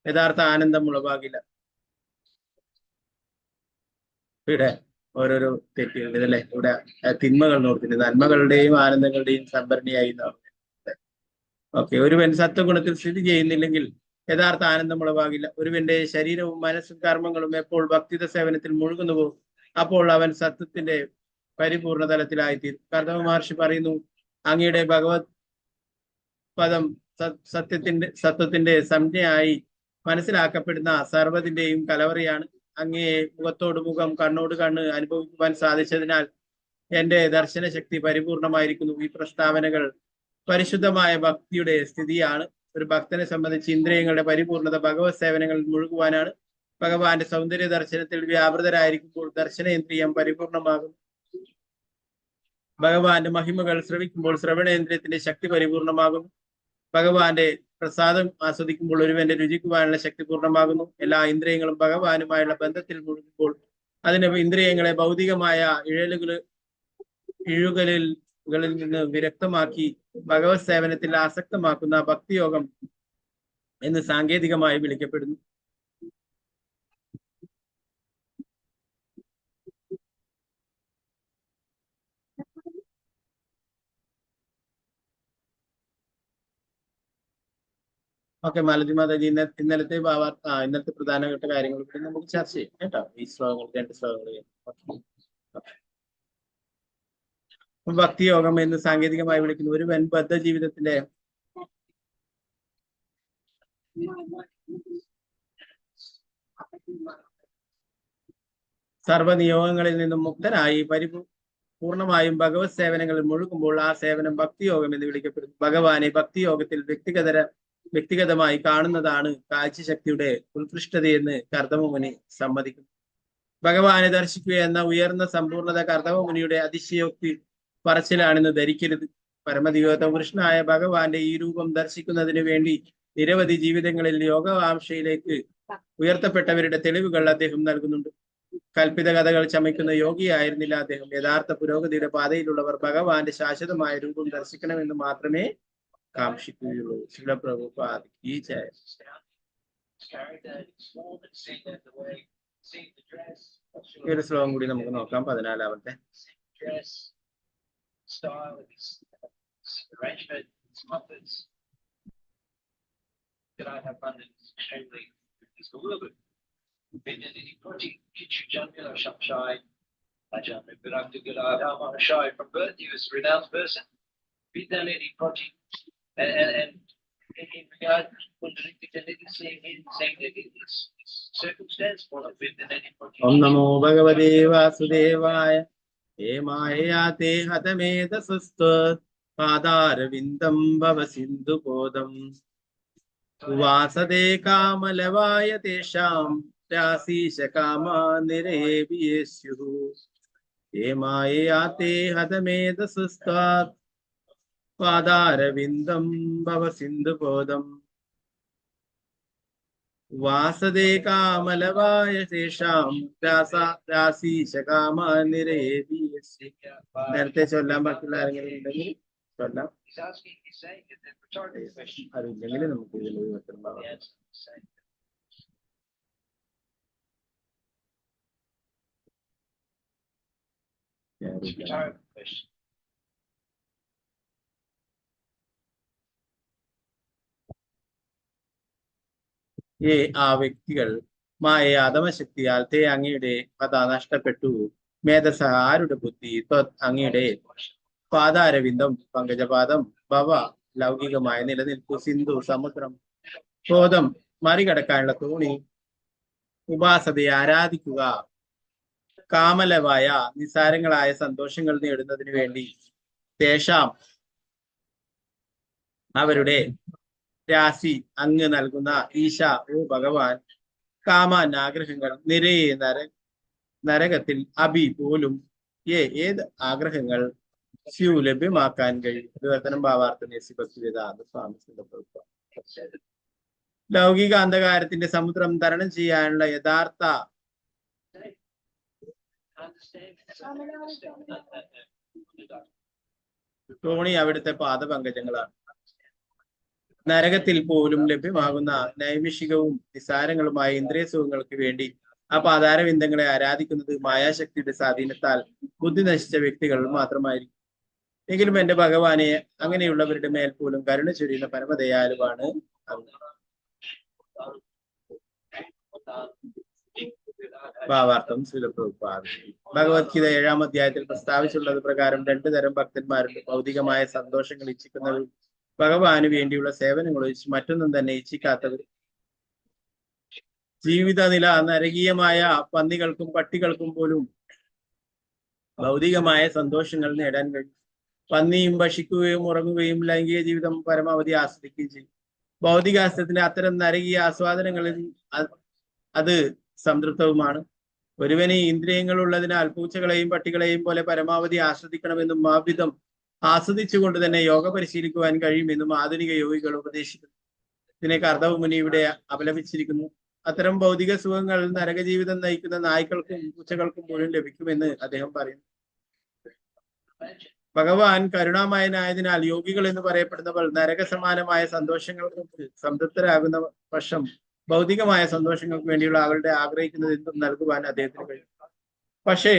യഥാർത്ഥ ആനന്ദം ഉളവാകില്ല. ഇവിടെ ഓരോരോ തെറ്റുകളുണ്ട് ഇതല്ലേ, ഇവിടെ തിന്മകൾ നോക്കുന്നത് നന്മകളുടെയും ആനന്ദങ്ങളുടെയും സംഭരണിയായി. ഓക്കെ, ഒരുവൻ സത്വഗുണത്തിൽ സ്ഥിതി ചെയ്യുന്നില്ലെങ്കിൽ യഥാർത്ഥ ആനന്ദം ഉളവാകില്ല. ഒരുവന്റെ ശരീരവും മനസ്സും കർമ്മങ്ങളും എപ്പോൾ ഭക്തിത സേവനത്തിൽ മുഴുകുന്നുവോ അപ്പോൾ അവൻ സത്വത്തിന്റെ പരിപൂർണ തലത്തിലായിത്തീരും. കർദമ മഹർഷി പറയുന്നു, അങ്ങയുടെ ഭഗവത് പദം സത്വത്തിന്റെ സംജ്ഞയായി മനസ്സിലാക്കപ്പെടുന്ന സർവ്വതിന്റെയും കലവറയാണ്. അങ്ങയെ മുഖത്തോട് മുഖം കണ്ണോട് കണ്ണ് അനുഭവിക്കുവാൻ സാധിച്ചതിനാൽ എന്റെ ദർശന ശക്തി പരിപൂർണമായിരിക്കുന്നു. ഈ പ്രസ്താവനകൾ പരിശുദ്ധമായ ഭക്തിയുടെ സ്ഥിതിയാണ്. ഒരു ഭക്തനെ സംബന്ധിച്ച് ഇന്ദ്രിയങ്ങളുടെ പരിപൂർണത ഭഗവത് സേവനങ്ങളിൽ മുഴുകുവാനാണ്. ഭഗവാന്റെ സൗന്ദര്യ ദർശനത്തിൽ വ്യാപൃതരായിരിക്കുമ്പോൾ ദർശനേന്ദ്രിയം പരിപൂർണമാകും. ഭഗവാന്റെ മഹിമകൾ ശ്രവിക്കുമ്പോൾ ശ്രവണേന്ദ്രിയത്തിന്റെ ശക്തി പരിപൂർണമാകുന്നു. ഭഗവാന്റെ പ്രസാദം ആസ്വദിക്കുമ്പോൾ ഒരുവന്റെ രുചിക്കുവാനുള്ള ശക്തി പൂർണ്ണമാകുന്നു. എല്ലാ ഇന്ദ്രിയങ്ങളും ഭഗവാനുമായുള്ള ബന്ധത്തിൽ മുഴുകുമ്പോൾ അതിന് ഇന്ദ്രിയങ്ങളെ ഭൗതികമായ ഇഴുകലുകളിൽ നിന്ന് വിരക്തമാക്കി ഭഗവത് സേവനത്തിൽ ആസക്തമാക്കുന്ന ഭക്തിയോഗം എന്ന് സാങ്കേതികമായി വിളിക്കപ്പെടുന്നു. ഓക്കെ, മാലതി മാതാജി, ഇന്നലത്തെ ഇന്നലത്തെ പ്രധാനപ്പെട്ട കാര്യങ്ങൾ കൂടി നമുക്ക് ചർച്ച ചെയ്യാം കേട്ടോ. ഈ ശ്ലോകങ്ങൾ, 2 ശ്ലോകങ്ങൾ. ഭക്തിയോഗം എന്ന് സാങ്കേതികമായി വിളിക്കുന്നു. ഒരു ബദ്ധ ജീവിതത്തിന്റെ സർവ്വനിയോഗങ്ങളിൽ നിന്നും മുക്തനായി പൂർണ്ണമായും ഭഗവത് സേവനങ്ങളിൽ മുഴുകുമ്പോൾ ആ സേവനം ഭക്തിയോഗം എന്ന് വിളിക്കപ്പെടുന്നു. ഭഗവാനെ ഭക്തിയോഗത്തിൽ വ്യക്തിഗതമായി കാണുന്നതാണ് കാഴ്ചശക്തിയുടെ ഉത്കൃഷ്ടതയെന്ന് കർദമമുനി സമ്മതിക്കുന്നു. ഭഗവാനെ ദർശിക്കുക എന്ന ഉയർന്ന സമ്പൂർണത കർദമമുനിയുടെ അതിശയോക്തി പറച്ചിലാണെന്ന് ധരിക്കരുത്. പരമദിവ്യോത്തമ കൃഷ്ണനായ ഭഗവാന്റെ ഈ രൂപം ദർശിക്കുന്നതിന് വേണ്ടി നിരവധി ജീവിതങ്ങളിൽ യോഗാംശയിലേക്ക് ഉയർത്തപ്പെട്ടവരുടെ തെളിവുകൾ അദ്ദേഹം നൽകുന്നുണ്ട്. കൽപ്പിത കഥകൾ ചമയ്ക്കുന്ന യോഗിയായിരുന്നില്ല അദ്ദേഹം. യഥാർത്ഥ പുരോഗതിയുടെ പാതയിലുള്ളവർ ഭഗവാന്റെ ശാശ്വതമായ രൂപം ദർശിക്കണമെന്ന് മാത്രമേ കാക്ഷിക്കുകയുള്ളൂ. ശിലപ്രഭുപാദ് ഈ ജയ. ഈ ഒരു ശ്ലോകം കൂടി നമുക്ക് നോക്കാം. 14-ാമത്തെ. And in regard to saying that it's circumstance for the Om Namo Bhagavate Vasudevaya Hemaya Te Hatameta Sustat Padarvindam Bhavasindhu Podam Vasade Kamalavaya Tesham Rasisha Kama Nirebhyesyu Hemaya Te Hatameta Sustat പാദാരവിന്ദം ഭവസിന്ധുബോധം വാസദേ കാമലവായ ശേഷാം രാശീശകാമാനിരേഭിയസ്യ. നേരത്തെ ചൊല്ലാൻ ബാക്കിയുള്ള ആരെങ്കിലും ഉണ്ടെങ്കിൽ ചൊല്ലാം, അറിയില്ലെങ്കിൽ നമുക്ക് ഇതിൽ ആ വ്യക്തികൾ മായ അധമശക്തിയാൽ തേ അങ്ങയുടെ പത നഷ്ടപ്പെട്ടു. മേധസ ആരുടെ ബുദ്ധി അങ്ങയുടെ പാദാരവിന്ദം പങ്കജപാദം ഭവ ലൗകികമായ നിലനിൽപ്പു സിന്ധു സമുദ്രം ക്രോധം മറികടക്കാനുള്ള തോണി ഉപാസതയെ ആരാധിക്കുക കാമലവായ നിസാരങ്ങളായ സന്തോഷങ്ങൾ നേടുന്നതിന് വേണ്ടി തേഷാം അവരുടെ രാശി അങ്ങ് നൽകുന്ന ഈശ ഓ ഭഗവാൻ കാമാൻ ആഗ്രഹങ്ങൾ നിരയെ നരകത്തിൽ അഭി പോലും ഏത് ആഗ്രഹങ്ങൾ സ്യു ലഭ്യമാക്കാൻ കഴിയും. വിവർത്തനം ഭാവാർത്ഥം ഭക്തിവേദാന്ത സ്വാമി ലൗകിക അന്ധകാരത്തിന്റെ സമുദ്രം തരണം ചെയ്യാനുള്ള യഥാർത്ഥ തോണി അവിടുത്തെ പാദപങ്കജങ്ങളാണ്. നരകത്തിൽ പോലും ലഭ്യമാകുന്ന നൈമിഷികവും നിസാരങ്ങളുമായ ഇന്ദ്രിയ സുഖങ്ങൾക്ക് വേണ്ടി ആ പാതാരവിന്ദങ്ങളെ ആരാധിക്കുന്നത് മായാശക്തിയുടെ സ്വാധീനത്താൽ ബുദ്ധി നശിച്ച വ്യക്തികൾ മാത്രമായിരിക്കും. എങ്കിലും എന്റെ ഭഗവാനെ അങ്ങനെയുള്ളവരുടെ മേൽ പോലും കരുണ ചൊരിയുന്ന പരമദയാലുവാണ് ഭാവാർത്ഥം ഭഗവത്ഗീത 7-ാം അധ്യായത്തിൽ പ്രസ്താവിച്ചുള്ളത് പ്രകാരം 2 തരം ഭക്തന്മാരുണ്ട്. ഭൗതികമായ സന്തോഷങ്ങൾ ഇച്ഛിക്കുന്നവരും ഭഗവാന് വേണ്ടിയുള്ള സേവനങ്ങൾ ഒഴിച്ച് മറ്റൊന്നും തന്നെ ഇച്ഛിക്കാത്തവർ. ജീവിതനില നരകീയമായ പന്നികൾക്കും പട്ടികൾക്കും പോലും ഭൗതികമായ സന്തോഷങ്ങൾ നേടാൻ കഴിയും. പന്നിയും ഭക്ഷിക്കുകയും ഉറങ്ങുകയും ലൈംഗിക ജീവിതം പരമാവധി ആസ്വദിക്കുകയും ചെയ്യും. ഭൗതികാസ്ത്രത്തിന്റെ അത്തരം നരകീയ ആസ്വാദനങ്ങളിൽ അത് സംതൃപ്തവുമാണ്. ഒരുവന് ഇന്ദ്രിയങ്ങൾ ഉള്ളതിനാൽ പൂച്ചകളെയും പട്ടികളെയും പോലെ പരമാവധി ആസ്വദിക്കണമെന്നും ആവിധം ആസ്വദിച്ചുകൊണ്ട് തന്നെ യോഗ പരിശീലിക്കുവാൻ കഴിയുമെന്നും ആധുനിക യോഗികൾ ഉപദേശിക്കുന്നു. ഇതിനെ കർദവ മുനി ഇവിടെ അപലപിച്ചിരിക്കുന്നു. അത്തരം ഭൗതിക സുഖങ്ങൾ നരക ജീവിതം നയിക്കുന്ന നായ്ക്കൾക്കും പൂച്ചകൾക്കും പോലും ലഭിക്കുമെന്ന് അദ്ദേഹം പറയുന്നു. ഭഗവാൻ കരുണാമയനായതിനാൽ യോഗികൾ എന്ന് പറയപ്പെടുന്നവർ നരകസമാനമായ സന്തോഷങ്ങൾക്ക് സംതൃപ്തരാകുന്ന പക്ഷം ഭൗതികമായ സന്തോഷങ്ങൾക്ക് വേണ്ടിയുള്ള അവരുടെ ആഗ്രഹിക്കുന്നത് എന്തും നൽകുവാൻ അദ്ദേഹത്തിന് കഴിയും. പക്ഷേ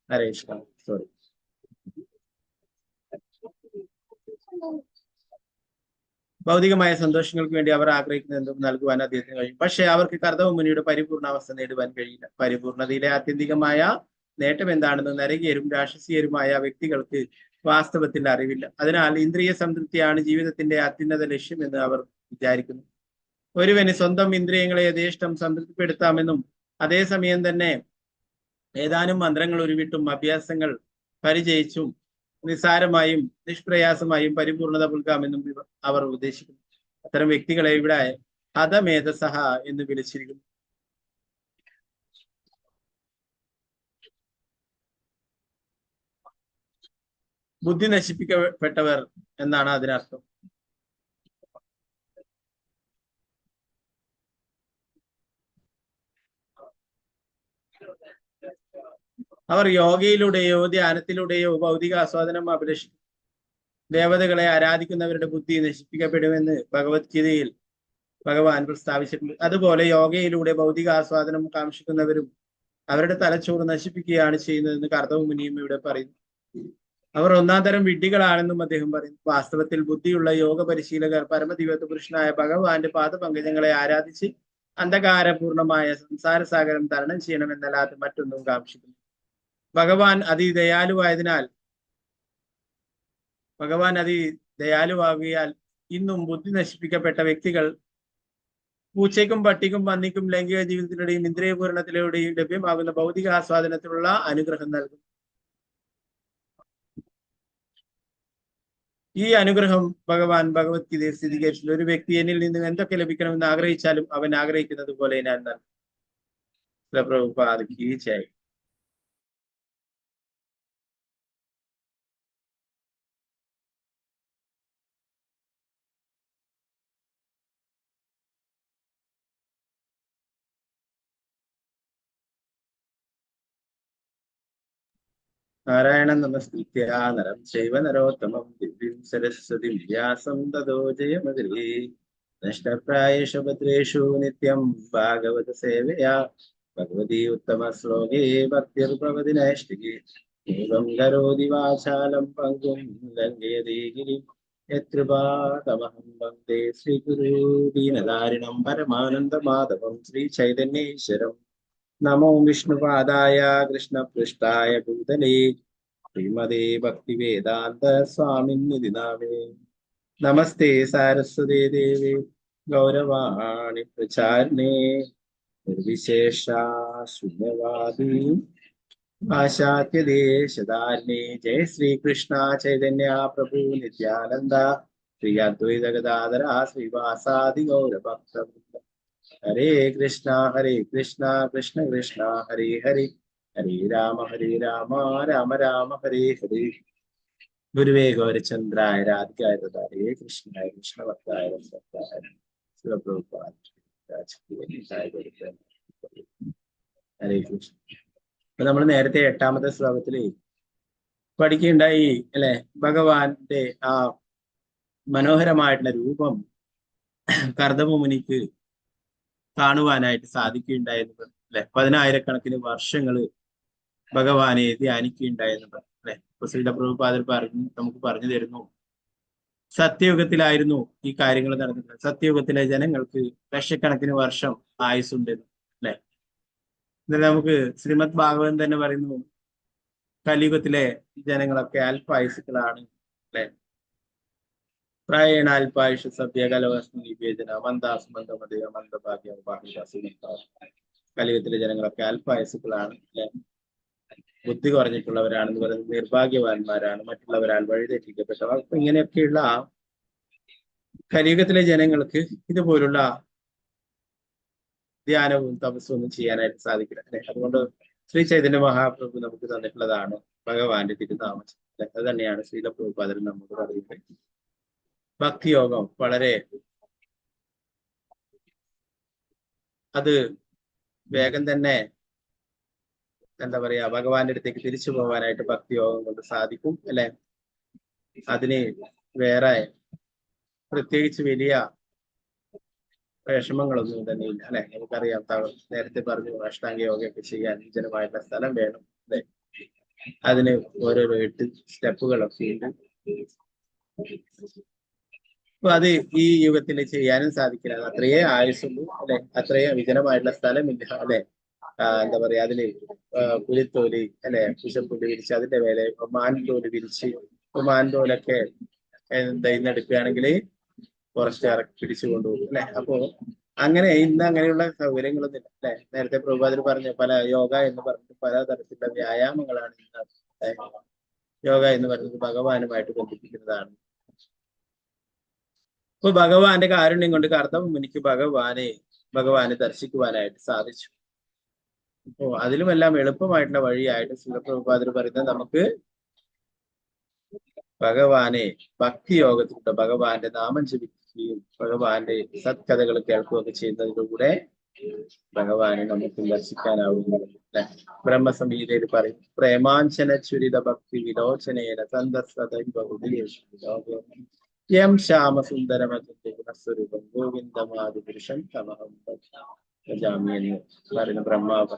ഹരേ കൃഷ്ണ. സോറി, ഭൗതികമായ സന്തോഷങ്ങൾക്ക് വേണ്ടി അവർ ആഗ്രഹിക്കുന്നത് എന്തും നൽകുവാൻ അദ്ദേഹത്തിന് കഴിയും. പക്ഷെ അവർക്ക് കർദവ മുനിയുടെ പരിപൂർണാവസ്ഥ നേടുവാൻ കഴിയില്ല. പരിപൂർണതയിലെ ആത്യന്തികമായ നേട്ടം എന്താണെന്ന് നരകീയരും രാക്ഷസീയരുമായ വ്യക്തികൾക്ക് വാസ്തവത്തിൽ അറിവില്ല. അതിനാൽ ഇന്ദ്രിയ സംതൃപ്തിയാണ് ജീവിതത്തിന്റെ അത്യുന്നത ലക്ഷ്യം എന്ന് അവർ വിചാരിക്കുന്നു. ഒരുവന് സ്വന്തം ഇന്ദ്രിയങ്ങളെ യഥേഷ്ടം സംതൃപ്തിപ്പെടുത്താമെന്നും അതേസമയം തന്നെ ഏതാനും മന്ത്രങ്ങൾ ഉരുവിട്ടും അഭ്യാസങ്ങൾ പരിചയിച്ചും നിസ്സാരമായും നിഷ്പ്രയാസമായും പരിപൂർണത പുൽകാമെന്നും അവർ ഉപദേശിക്കുന്നു. അത്തരം വ്യക്തികളെ ഇവിടെ ഹതമേധസഹ എന്ന് വിളിച്ചിരിക്കുന്നു. ബുദ്ധി നശിപ്പിക്കപ്പെട്ടവർ എന്നാണ് അതിനർത്ഥം. അവർ യോഗയിലൂടെയോ ധ്യാനത്തിലൂടെയോ ഭൗതിക ആസ്വാദനം അഭിലഷിക്കും. ദേവതകളെ ആരാധിക്കുന്നവരുടെ ബുദ്ധി നശിപ്പിക്കപ്പെടുമെന്ന് ഭഗവത്ഗീതയിൽ ഭഗവാൻ പ്രസ്താവിച്ചിട്ടുണ്ട്. അതുപോലെ യോഗയിലൂടെ ഭൗതിക ആസ്വാദനം കാക്ഷിക്കുന്നവരും അവരുടെ തലച്ചോറ് നശിപ്പിക്കുകയാണ് ചെയ്യുന്നതെന്ന് കർദവ മുനിയും ഇവിടെ പറയുന്നു. അവർ ഒന്നാം തരം വിഡ്ഢികളാണെന്നും അദ്ദേഹം പറയുന്നു. വാസ്തവത്തിൽ ബുദ്ധിയുള്ള യോഗ പരിശീലകർ പരമദിവ്യ പുരുഷനായ ഭഗവാന്റെ പാദപങ്കജങ്ങളെ ആരാധിച്ച് അന്ധകാരപൂർണമായ സംസാര സാഗരം തരണം ചെയ്യണമെന്നല്ലാതെ മറ്റൊന്നും കാക്ഷിക്കുന്നു. ഭഗവാൻ അതിദയാലുവാകിയാൽ ഇന്നും ബുദ്ധി നശിപ്പിക്കപ്പെട്ട വ്യക്തികൾ പൂച്ചയ്ക്കും പട്ടിക്കും പന്നിക്കും ലൈംഗിക ജീവിതത്തിലൂടെയും ഇന്ദ്രിയപൂരണത്തിലൂടെയും ലഭ്യമാകുന്ന ഭൗതിക ആസ്വാദനത്തിലുള്ള അനുഗ്രഹം നൽകും. ഈ അനുഗ്രഹം ഭഗവാൻ ഭഗവത്ഗീതയിൽ സ്ഥിരീകരിച്ചു. ഒരു വ്യക്തി എന്നിൽ നിന്നും എന്തൊക്കെ ലഭിക്കണമെന്ന് ആഗ്രഹിച്ചാലും അവൻ ആഗ്രഹിക്കുന്നത് പോലെ ഞാൻ നൽകും. തീർച്ചയായും നാരായണൻ നമസ്കൃത്യ നരം ചൈവ നരോത്തമം ദിവ്യം സരസ്വതി വ്യാസം തതോ ജയമഗ്രേ നഷ്ടപ്രായേഷു ഭദ്രേഷു നിത്യം ഭാഗവത സേവയാ ഭഗവതി ഉത്തമ ശ്ലോകേ ഭക്തിർഭവതി നൈഷ്ഠികേ ഏവം കരോതി വാചാലം പങ്കും ലംഘയതേ ഗിരിം യത്കൃപാതമഹം വന്ദേ ശ്രീഗുരു ദീനധാരിണം പരമാനന്ദമാധവം ശ്രീ ചൈതന്യേശ്വരം. നമോ വിഷ്ണുപാദായ കൃഷ്ണപൃഷ്ഠായ ഭൂതലേ ശ്രീമതേ ഭക്തിവേദാന്ത സ്വാമിന്നിധി നാമേ. നമസ്തേ സാരസ്വതേ ദേവേ ഗൗരവാണി പ്രചാരിണേ നിർവിശേഷ ശൂന്യവാദി പാശ്ചാത്യദേശധാരിണേ. ജയ ശ്രീകൃഷ്ണ ചൈതന്യ പ്രഭു നിത്യാനന്ദ ശ്രീ അദ്വൈത ഗദാധര ശ്രീവാസാദി ഗൗരഭക്തവൃന്ദ. ഹരേ കൃഷ്ണ കൃഷ്ണ കൃഷ്ണ ഹരേ ഹരേ ഹരേ രാമ രാമ രാമ ഹരേ ഹരേ. ഗുരുവേ ഗൗരചന്ദ്രായ രാധികായ ഹരേ കൃഷ്ണായ കൃഷ്ണഭക്തായ രസഭക്തായ ശിവപ്രഭുപാദ ഹരേ കൃഷ്ണ. അപ്പൊ നമ്മൾ നേരത്തെ 8ാമത്തെ ശ്ലോകത്തില് പഠിക്കുകയുണ്ടായി അല്ലെ, ഭഗവാന്റെ ആ മനോഹരമായിട്ടുള്ള രൂപം കർദമമുനിക്ക് കാണുവാനായിട്ട് സാധിക്കുകയുണ്ടായിരുന്നു അല്ലെ. 10,000-കണക്കിന് വർഷങ്ങള് ഭഗവാനെ ധ്യാനിക്കുകയുണ്ടായിരുന്നു അല്ലെ. ശ്രീല പ്രഭുപാദർ നമുക്ക് പറഞ്ഞു തരുന്നു, സത്യയുഗത്തിലായിരുന്നു ഈ കാര്യങ്ങൾ നടന്നിട്ടുള്ളത്. സത്യയുഗത്തിലെ ജനങ്ങൾക്ക് ലക്ഷക്കണക്കിന് വർഷം ആയുസ്സുണ്ട് അല്ലെ. എന്നാൽ നമുക്ക് ശ്രീമദ് ഭാഗവതം തന്നെ പറയുന്നു, കലിയുഗത്തിലെ ജനങ്ങളൊക്കെ അല്പായുസുക്കളാണ് അല്ലെ. പ്രായേണ അല്പായുഷ സഭ്യകലവസ്തുവേദന മന്ദാസ് മന്ദമതയ മന്ദഭാഗ്യം. കലിയുഗത്തിലെ ജനങ്ങളൊക്കെ അല്പായുസുക്കളാണ് അല്ലെ. ബുദ്ധി കുറഞ്ഞിട്ടുള്ളവരാണെന്ന് പറയുന്നത് നിർഭാഗ്യവാന്മാരാണ്, മറ്റുള്ളവരാൽ വഴിതെറ്റിക്കപ്പെട്ടവർ. അപ്പൊ ഇങ്ങനെയൊക്കെയുള്ള കലിയുഗത്തിലെ ജനങ്ങൾക്ക് ഇതുപോലുള്ള ധ്യാനവും തപസ്സും ഒന്നും ചെയ്യാനായിട്ട് സാധിക്കില്ല അല്ലെ. അതുകൊണ്ട് ശ്രീ ചൈതന്യ മഹാപ്രഭു നമുക്ക് തന്നിട്ടുള്ളതാണ് ഭഗവാന്റെ തിരുനാമം. അത് തന്നെയാണ് ശ്രീല പ്രഭുപാദൻ നമുക്ക് പറയുന്നത്. ഭക്തിയോഗം വളരെ അത് വേഗം തന്നെ എന്താ പറയാ, ഭഗവാന്റെ അടുത്തേക്ക് തിരിച്ചു പോകാനായിട്ട് ഭക്തിയോഗം കൊണ്ട് സാധിക്കും അല്ലെ. അതിന് വേറെ പ്രത്യേകിച്ച് വലിയ വിഷമങ്ങളൊന്നും തന്നെ ഇല്ല അല്ലെ. നമുക്കറിയാം, നേരത്തെ പറഞ്ഞു, അഷ്ടാംഗ യോഗയൊക്കെ ചെയ്യാൻ അനുജനമായിട്ടുള്ള സ്ഥലം വേണം അല്ലെ. അതിന് ഓരോരോ 8 സ്റ്റെപ്പുകളൊക്കെ ഉണ്ട്. അപ്പൊ അത് ഈ യുഗത്തിൽ ചെയ്യാനും സാധിക്കില്ല. അത് അത്രയേ ആയുസുള്ളൂ അല്ലെ. അത്രയേ വിജനമായിട്ടുള്ള സ്ഥലമില്ല അല്ലെ. എന്താ പറയാ, അതില് പുലിത്തോലി അല്ലെ, കുശപ്പുലി വിരിച്ച് അതിന്റെ മേലെ മാൻതോല് വിരിച്ച്, മാൻതോലൊക്കെ ഇന്നെടുക്കുകയാണെങ്കിൽ കുറച്ച് ഇറക്കി പിടിച്ചു കൊണ്ടുപോകും അല്ലെ. അപ്പോ അങ്ങനെ ഇന്ന് അങ്ങനെയുള്ള സൗകര്യങ്ങളൊന്നും ഇല്ല അല്ലെ. നേരത്തെ പ്രഭുപാദർ പറഞ്ഞ പല യോഗ എന്ന് പറഞ്ഞിട്ട് പലതരത്തിലുള്ള വ്യായാമങ്ങളാണ് ഇന്ന്. യോഗ എന്ന് പറയുന്നത് ഭഗവാനുമായിട്ട് ബന്ധിപ്പിക്കുന്നതാണ്. അപ്പൊ ഭഗവാന്റെ കാരുണ്യം കൊണ്ട് കർദമമുനിക്ക് ഭഗവാനെ ദർശിക്കുവാനായിട്ട് സാധിച്ചു. അപ്പോ അതിലുമെല്ലാം എളുപ്പമായിട്ടുള്ള വഴിയായിട്ട് ശിവപ്രഭുപാദർ പറയുന്നത്, നമുക്ക് ഭഗവാനെ ഭക്തിയോഗത്തിലൂടെ ഭഗവാന്റെ നാമം ജപിക്കുകയും ഭഗവാന്റെ സത്കഥകൾ കേൾക്കുകയൊക്കെ ചെയ്യുന്നതിലൂടെ ഭഗവാനെ നമുക്ക് ദർശിക്കാനാവുന്നതാണ്. ബ്രഹ്മസംഹിതയിൽ പറയും, പ്രേമാഞ്ചന ചുരിത ഭക്തി വിലോചനേന യം ശ്യാമസുന്ദരമസ്വരൂപം ഗോവിന്ദമാദി പുരുഷൻ തമഹം ഭജാമി എന്ന് പറയുന്ന ബ്രഹ്മാവ്.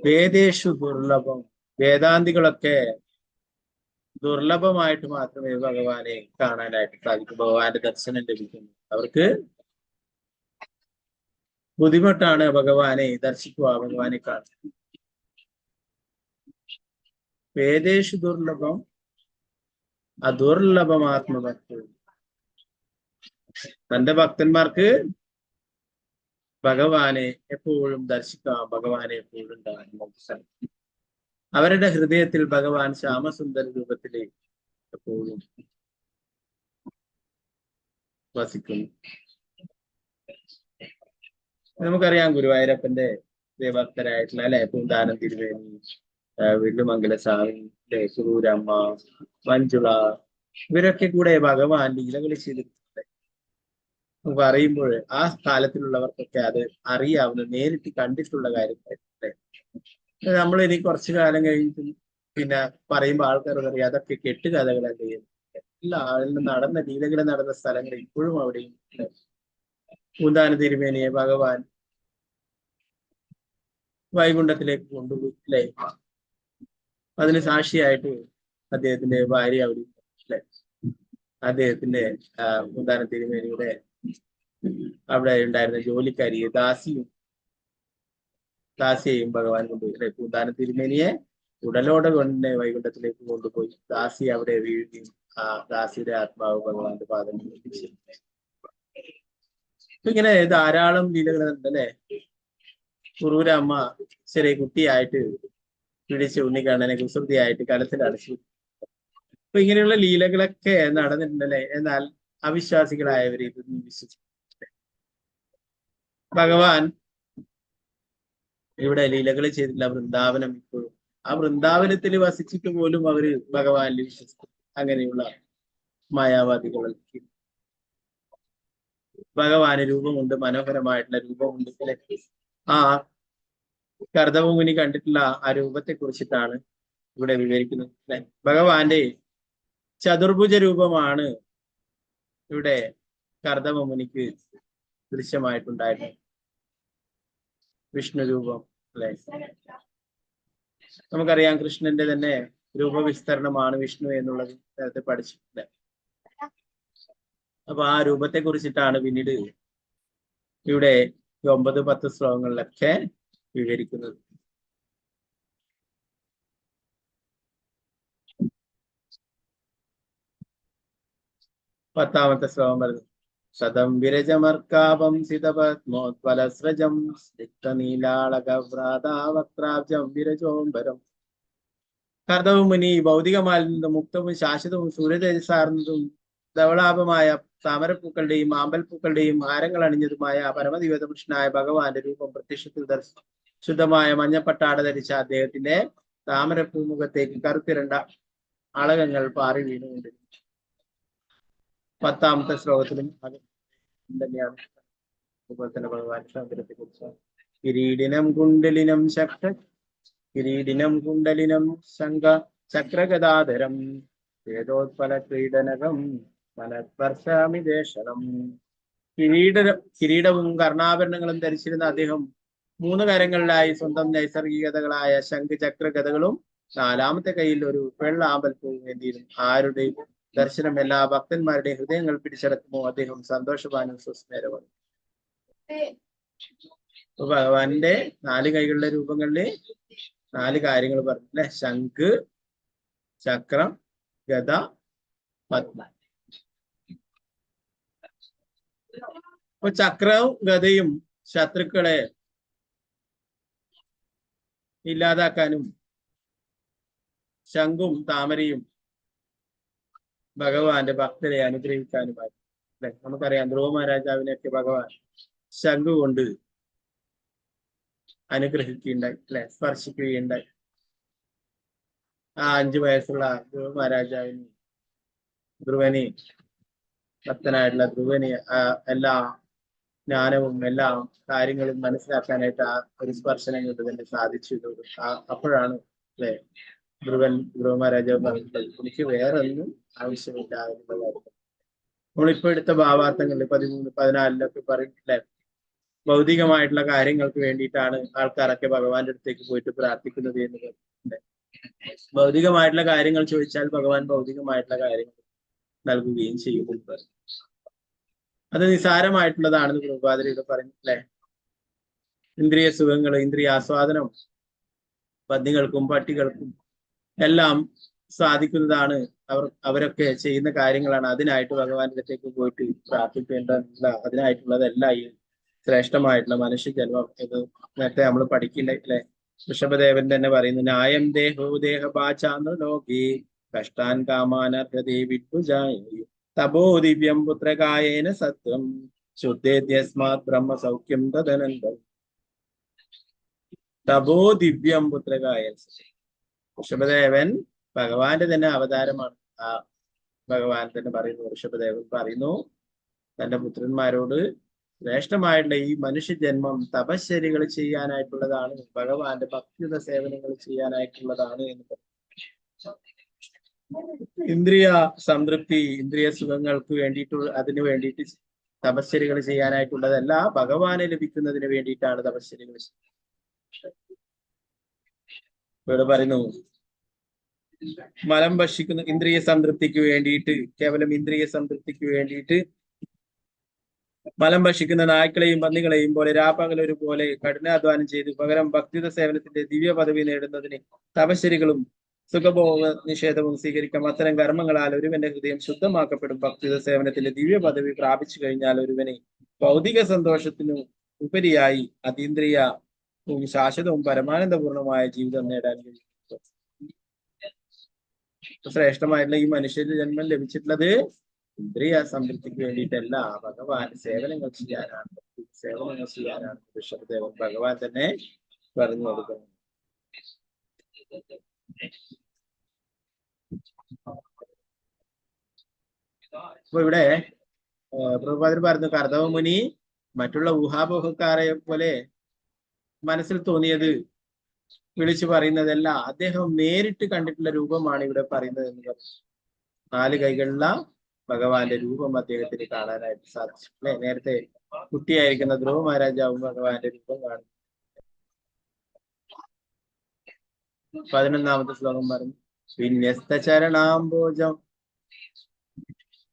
വേദേഷു ദുർലഭം, വേദാന്തികളൊക്കെ ദുർലഭമായിട്ട് മാത്രമേ ഭഗവാനെ കാണാനായിട്ട് സാധിക്കും, ഭഗവാന്റെ ദർശനം ലഭിക്കുന്നു. അവർക്ക് ബുദ്ധിമുട്ടാണ് ഭഗവാനെ ദർശിക്കുക, ഭഗവാനെ കാണുക. വേദേഷു ദുർലഭം അദുർലഭമാത്മഭക്തി. തന്റെ ഭക്തന്മാർക്ക് ഭഗവാനെ എപ്പോഴും ദർശിക്കാം, ഭഗവാനെ എപ്പോഴും കാണാൻ. അവരുടെ ഹൃദയത്തിൽ ഭഗവാൻ ശ്യാമസുന്ദര രൂപത്തിലെ എപ്പോഴും വസിക്കുന്നു. നമുക്കറിയാം, ഗുരുവായൂരപ്പന്റെ ഭക്തരായിട്ടുള്ള അല്ലെ, പൂന്താനം തിരുവേണി, വില്ലുമംഗല സ്വാമി, സുരൂരമ്മ, മഞ്ജുള, ഇവരൊക്കെ കൂടെ ഭഗവാൻ ലീലകൾ ചെയ്തിട്ടുണ്ട്. പറയുമ്പോൾ ആ കാലത്തിലുള്ളവർക്കൊക്കെ അത് അറിയാവുന്ന, നേരിട്ട് കണ്ടിട്ടുള്ള കാര്യങ്ങളായിട്ട്. നമ്മൾ ഇനി കുറച്ചു കാലം കഴിഞ്ഞിട്ട് പിന്നെ പറയുമ്പോൾ ആൾക്കാർ പറയും അതൊക്കെ കെട്ടുകഥകളാണ് ചെയ്യുന്നത്. എല്ലാ നടന്ന ലീലകൾ നടന്ന സ്ഥലങ്ങൾ ഇപ്പോഴും അവിടെയും. പൂന്താന തിരുമേനിയെ ഭഗവാൻ വൈകുണ്ഠത്തിലേക്ക് കൊണ്ടുപോയി അല്ലേ. അതിന് സാക്ഷിയായിട്ട് അദ്ദേഹത്തിന്റെ ഭാര്യ അവിടെ അല്ലെ. അദ്ദേഹത്തിന്റെ പൂന്താന തിരുമേനിയുടെ അവിടെ ഉണ്ടായിരുന്ന ജോലിക്കാരി ദാസിയെയും ഭഗവാൻ കൊണ്ടുപോയി അല്ലെ. പൂന്താന തിരുമേനിയെ ഉടലോടെ കൊണ്ട് വൈകുണ്ഠത്തിലേക്ക് കൊണ്ടുപോയി. ദാസി അവിടെ വീഴുകയും ആ ദാസിയുടെ ആത്മാവ് ഭഗവാന്റെ പാദങ്ങളിൽ എത്തിച്ചു. ഇങ്ങനെ ധാരാളം ലീലകളുണ്ട് അല്ലെ. കുറൂരമ്മ ചെറിയ കുട്ടിയായിട്ട് പിടിച്ച് ഉണ്ണിക്കണ്ണനെ കുസൃതിയായിട്ട് കലത്തിൽ അടച്ചു. അപ്പൊ ഇങ്ങനെയുള്ള ലീലകളൊക്കെ നടന്നിട്ടുണ്ടല്ലേ. എന്നാൽ അവിശ്വാസികളായവർ ഇതൊന്നും വിശ്വസിച്ചു. ഭഗവാൻ ഇവിടെ ലീലകൾ ചെയ്തിട്ടില്ല. വൃന്ദാവനം ഇപ്പോഴും ആ വൃന്ദാവനത്തിൽ വസിച്ചിട്ട് പോലും അവര് ഭഗവാനിൽ വിശ്വസിക്കും. അങ്ങനെയുള്ള മായാവാദികളൊക്കെ ഭഗവാന് രൂപമുണ്ട്, മനോഹരമായിട്ടുള്ള രൂപമുണ്ട്. ആ കർദമമുനി കണ്ടിട്ടുള്ള ആ രൂപത്തെ കുറിച്ചിട്ടാണ് ഇവിടെ വിവരിക്കുന്നത് അല്ലെ. ഭഗവാന്റെ ചതുർഭുജ രൂപമാണ് ഇവിടെ കർദമമുനിക്ക് ദൃശ്യമായിട്ടുണ്ടായിരുന്നത്. വിഷ്ണു രൂപം അല്ലെ. നമുക്കറിയാം കൃഷ്ണന്റെ തന്നെ രൂപവിസ്തരണമാണ് വിഷ്ണു എന്നുള്ളത് നേരത്തെ പഠിച്ചിട്ടുണ്ട്. അപ്പൊ ആ രൂപത്തെ കുറിച്ചിട്ടാണ് പിന്നീട് ഇവിടെ 9-10 ശ്ലോകങ്ങളിലൊക്കെ വിവരിക്കുന്നത്. പത്താമത്തെ ശ്ലോകം പറഞ്ഞു. ശതം വിരജമർക്കാപം സിതപത്മോത്പലസ്രജം സ്നിഗ്ധനീലാളകവ്രാതാവക്രാബ്ജം വിരജോംബരം. കർദമമുനി ഭൗതികമാലിൽ നിന്നും മുക്തവും ശാശ്വതവും സൂര്യതേജസ്സാർന്നതും ധവളാഭമായ താമരപ്പൂക്കളുടെയും ആമ്പൽപ്പൂക്കളുടെയും ഹാരങ്ങൾ അണിഞ്ഞതുമായ പരമദിവ്യതപുരുഷനായ ഭഗവാന്റെ രൂപം പ്രത്യക്ഷത്തിൽ ദർശിച്ചു. ശുദ്ധമായ മഞ്ഞപ്പട്ടാട ധരിച്ച അദ്ദേഹത്തിന്റെ താമരപ്പൂമുഖത്തേക്ക് കറുത്തിരണ്ട അളകങ്ങൾ പാറി വീണുകൊണ്ട് 10ാമത്തെ ശ്ലോകത്തിലും അത് തന്നെയാണ്. അതുപോലെ തന്നെ ഭഗവാൻ ശങ്കരത്തെ കുറിച്ച് കിരീടിനം കുണ്ടലിനം ശങ്ക ചക്രഗദാധരം വേദോത്പല ക്രീഡനകം മനസ്പർശാമി ദേശനം. കിരീടവും കർണാഭരണങ്ങളും ധരിച്ചിരുന്ന അദ്ദേഹം 3 കരങ്ങളിലായി സ്വന്തം നൈസർഗികതകളായ ശംഖ് ചക്ര ഗദകളും 4ാമത്തെ കയ്യിൽ ഒരു വെള്ളാമ്പൽപ്പൂവും എന്തിയിരുന്നു. ആരുടെ ദർശനം എല്ലാ ഭക്തന്മാരുടെ ഹൃദയങ്ങൾ പിടിച്ചടക്കുമോ അദ്ദേഹം സന്തോഷവാനും സുസ്മേരമാണ്. ഭഗവാന്റെ 4 കൈകളുടെ രൂപങ്ങളില് 4 കാര്യങ്ങൾ പറഞ്ഞു അല്ലെ. ശംഖ്, ചക്രം, ഗദ, പത്മ. അപ്പൊ ചക്രവും ഗദയും ശത്രുക്കളെ ഇല്ലാതാക്കാനും ശംഖും താമരയും ഭഗവാന്റെ ഭക്തരെ അനുഗ്രഹിക്കാനുമായി അല്ലെ. നമുക്കറിയാം ധ്രുവ മഹാരാജാവിനെയൊക്കെ ഭഗവാൻ ശംഖു കൊണ്ട് അനുഗ്രഹിക്കുകയുണ്ടായി അല്ലെ, സ്പർശിക്കുകയുണ്ടായി. ആ 5 വയസ്സുള്ള ധ്രുവ മഹാരാജാവിന് ഭക്തനായിട്ടുള്ള ധ്രുവന് എല്ലാ ജ്ഞാനവും എല്ലാ കാര്യങ്ങളും മനസ്സിലാക്കാനായിട്ട് ആ ഒരു സ്പർശനം കൊണ്ട് തന്നെ സാധിച്ചു. അപ്പോഴാണ് അല്ലെ ധ്രുവ മഹാരാജാവ് പറഞ്ഞത് എനിക്ക് വേറെ ഒന്നും ആവശ്യമില്ല എന്നുള്ള കാര്യം. നമ്മളിപ്പോ എടുത്ത ഭാവാർത്ഥങ്ങളിൽ 13-14 പറയില്ലേ, ഭൗതികമായിട്ടുള്ള കാര്യങ്ങൾക്ക് വേണ്ടിയിട്ടാണ് ആൾക്കാരൊക്കെ ഭഗവാന്റെ അടുത്തേക്ക് പോയിട്ട് പ്രാർത്ഥിക്കുന്നത് എന്ന് പറയുന്നത്. ഭൗതികമായിട്ടുള്ള കാര്യങ്ങൾ ചോദിച്ചാൽ ഭഗവാൻ ഭൗതികമായിട്ടുള്ള കാര്യങ്ങൾ നൽകുകയും ചെയ്യുന്നുണ്ട്. അത് നിസാരമായിട്ടുള്ളതാണെന്ന് പ്രഭുപാദരിയുടെ പറയുന്നില്ലേ. ഇന്ദ്രിയ സുഖങ്ങൾ, ഇന്ദ്രിയ ആസ്വാദനം പന്നികൾക്കും പട്ടികൾക്കും എല്ലാം സാധിക്കുന്നതാണ്. അവരൊക്കെ ചെയ്യുന്ന കാര്യങ്ങളാണ്. അതിനായിട്ട് ഭഗവാന്റെ അടുത്തേക്ക് പോയിട്ട് പ്രാർത്ഥിക്കേണ്ടതല്ല. അതിനായിട്ടുള്ളതല്ല ഈ ശ്രേഷ്ഠമായിട്ടുള്ള മനുഷ്യജന്മം. ഇത് നേരത്തെ നമ്മൾ പഠിക്കില്ലേ. ഋഷഭദേവൻ തന്നെ പറയുന്നു, ന്യായം ദേഹോ ദേഹപാചാന്ന് ലോകേ കഷ്ടാൻ കാമാനർഹതേ വിദ്ഭുജായ തപോ ദിവ്യം പുത്രകായേന സത്വം ശുദ്ധേദ്യസ്മാത് ബ്രഹ്മ സൗഖ്യം തദനന്തം. തപോ ദിവ്യം പുത്രകായൻ. ഋഷഭദേവൻ ഭഗവാന്റെ തന്നെ അവതാരമാണ്. ആ ഭഗവാൻ തന്നെ പറയുന്നു, ഋഷഭദേവൻ പറയുന്നു തന്റെ പുത്രന്മാരോട് ശ്രേഷ്ഠമായിട്ടുള്ള ഈ മനുഷ്യജന്മം തപശ്ചര്യകൾ ചെയ്യാനായിട്ടുള്ളതാണ്, ഭഗവാന്റെ ഭക്തിയുത സേവനങ്ങൾ ചെയ്യാനായിട്ടുള്ളതാണ് എന്ന് പറഞ്ഞു. ഇന്ദ്രിയ സംതൃപ്തി, ഇന്ദ്രിയ സുഖങ്ങൾക്ക് വേണ്ടിയിട്ട്, അതിനു വേണ്ടിയിട്ട് തപശ്ചര്യകൾ ചെയ്യാനായിട്ടുള്ളതല്ല, ഭഗവാനെ ലഭിക്കുന്നതിന് വേണ്ടിയിട്ടാണ് തപശ്ചര്യകൾ ചെയ്യുന്നത്. ഇവിടെ പറയുന്നു മലം ഭക്ഷിക്കുന്ന ഇന്ദ്രിയ സംതൃപ്തിക്ക് വേണ്ടിയിട്ട്, കേവലം ഇന്ദ്രിയ സംതൃപ്തിക്ക് വേണ്ടിയിട്ട് മലം ഭക്ഷിക്കുന്ന നായ്ക്കളെയും പന്നികളെയും പോലെ രാപ്പകലൊരു പോലെ കഠിനാധ്വാനം ചെയ്ത് പകരം ഭക്തിത സേവനത്തിന്റെ ദിവ്യ പദവി നേടുന്നതിന് തപശ്ശരികളും സുഖഭോഗ നിഷേധവും സ്വീകരിക്കാം. അത്തരം കർമ്മങ്ങളാൽ ഒരുവന്റെ ഹൃദയം ശുദ്ധമാക്കപ്പെടും. ഭക്തിത സേവനത്തിന്റെ ദിവ്യ പദവി പ്രാപിച്ചു കഴിഞ്ഞാൽ ഒരുവനെ ഭൗതിക സന്തോഷത്തിനു ഉപരിയായി അതീന്ദ്രിയവും ശാശ്വതവും പരമാനന്ദപൂർണമായ ജീവിതം നേടാൻ കഴിയും. ശ്രേഷ്ഠമായിട്ടുള്ള ഈ മനുഷ്യന്റെ ജന്മം ലഭിച്ചിട്ടുള്ളത് ഇന്ദ്രിയ സംതൃപ്തിക്ക് വേണ്ടിയിട്ടല്ല, ഭഗവാൻ സേവനങ്ങൾ ചെയ്യാനാണ്. സേവനങ്ങൾ ചെയ്യാനാണ് ഋഷഭദേവൻ ഭഗവാൻ തന്നെ പറഞ്ഞു കൊടുക്കുന്നത്. അപ്പൊ ഇവിടെ പ്രഭുപാദർ പറഞ്ഞു, കർദവമുനി മറ്റുള്ള ഊഹാപോഹക്കാരെ പോലെ മനസ്സിൽ തോന്നിയത് വിളിച്ചു പറയുന്നതല്ല, അദ്ദേഹം നേരിട്ട് കണ്ടിട്ടുള്ള രൂപമാണ് ഇവിടെ പറയുന്നത് എന്ന് പറഞ്ഞു. 4 കൈകളുള്ള ഭഗവാന്റെ രൂപം അദ്ദേഹത്തിന് കാണാനായിട്ട് സാധിച്ചു അല്ലെ. നേരത്തെ കുട്ടിയായിരിക്കുന്ന ധ്രുവ മഹാരാജാവും ഭഗവാന്റെ രൂപം കാണുന്നു. 11ാമത്തെ ശ്ലോകം പറഞ്ഞു,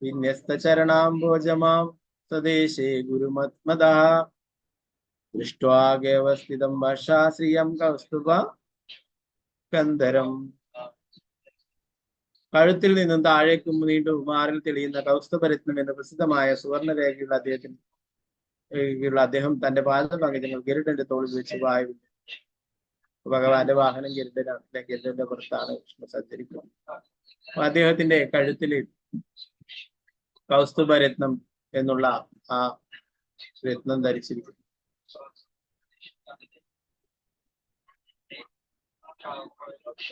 വിന്യസ്തചരണാംബോജമാം സ്വദേശേ ഗുരുമത്മദഃ ദൃഷ്ട്വാഗേവസ്ഥിതം ഭാഷാശ്രിയം കൗസ്തുഭ കന്ധരം. കഴുത്തിൽ നിന്നും താഴേക്കും നീണ്ടു മാറിൽ തെളിയുന്ന കൗസ്തുഭരത്നം എന്ന പ്രസിദ്ധമായ സുവർണരേഖയുള്ള അദ്ദേഹം തന്റെ പാദപങ്കജങ്ങൾ ഗരുഡന്റെ തോളിൽ വെച്ച് വായു. ഭഗവാന്റെ വാഹനം ഗരുഡനാണ്. ഗരുഡന്റെ പുറത്താണ് വിഷ്ണു സഞ്ചരിക്കുന്നത്. അദ്ദേഹത്തിന്റെ കഴുത്തില് കൗസ്തുഭരത്നം എന്നുള്ള ആ രത്നം ധരിച്ചിരിക്കുന്നു.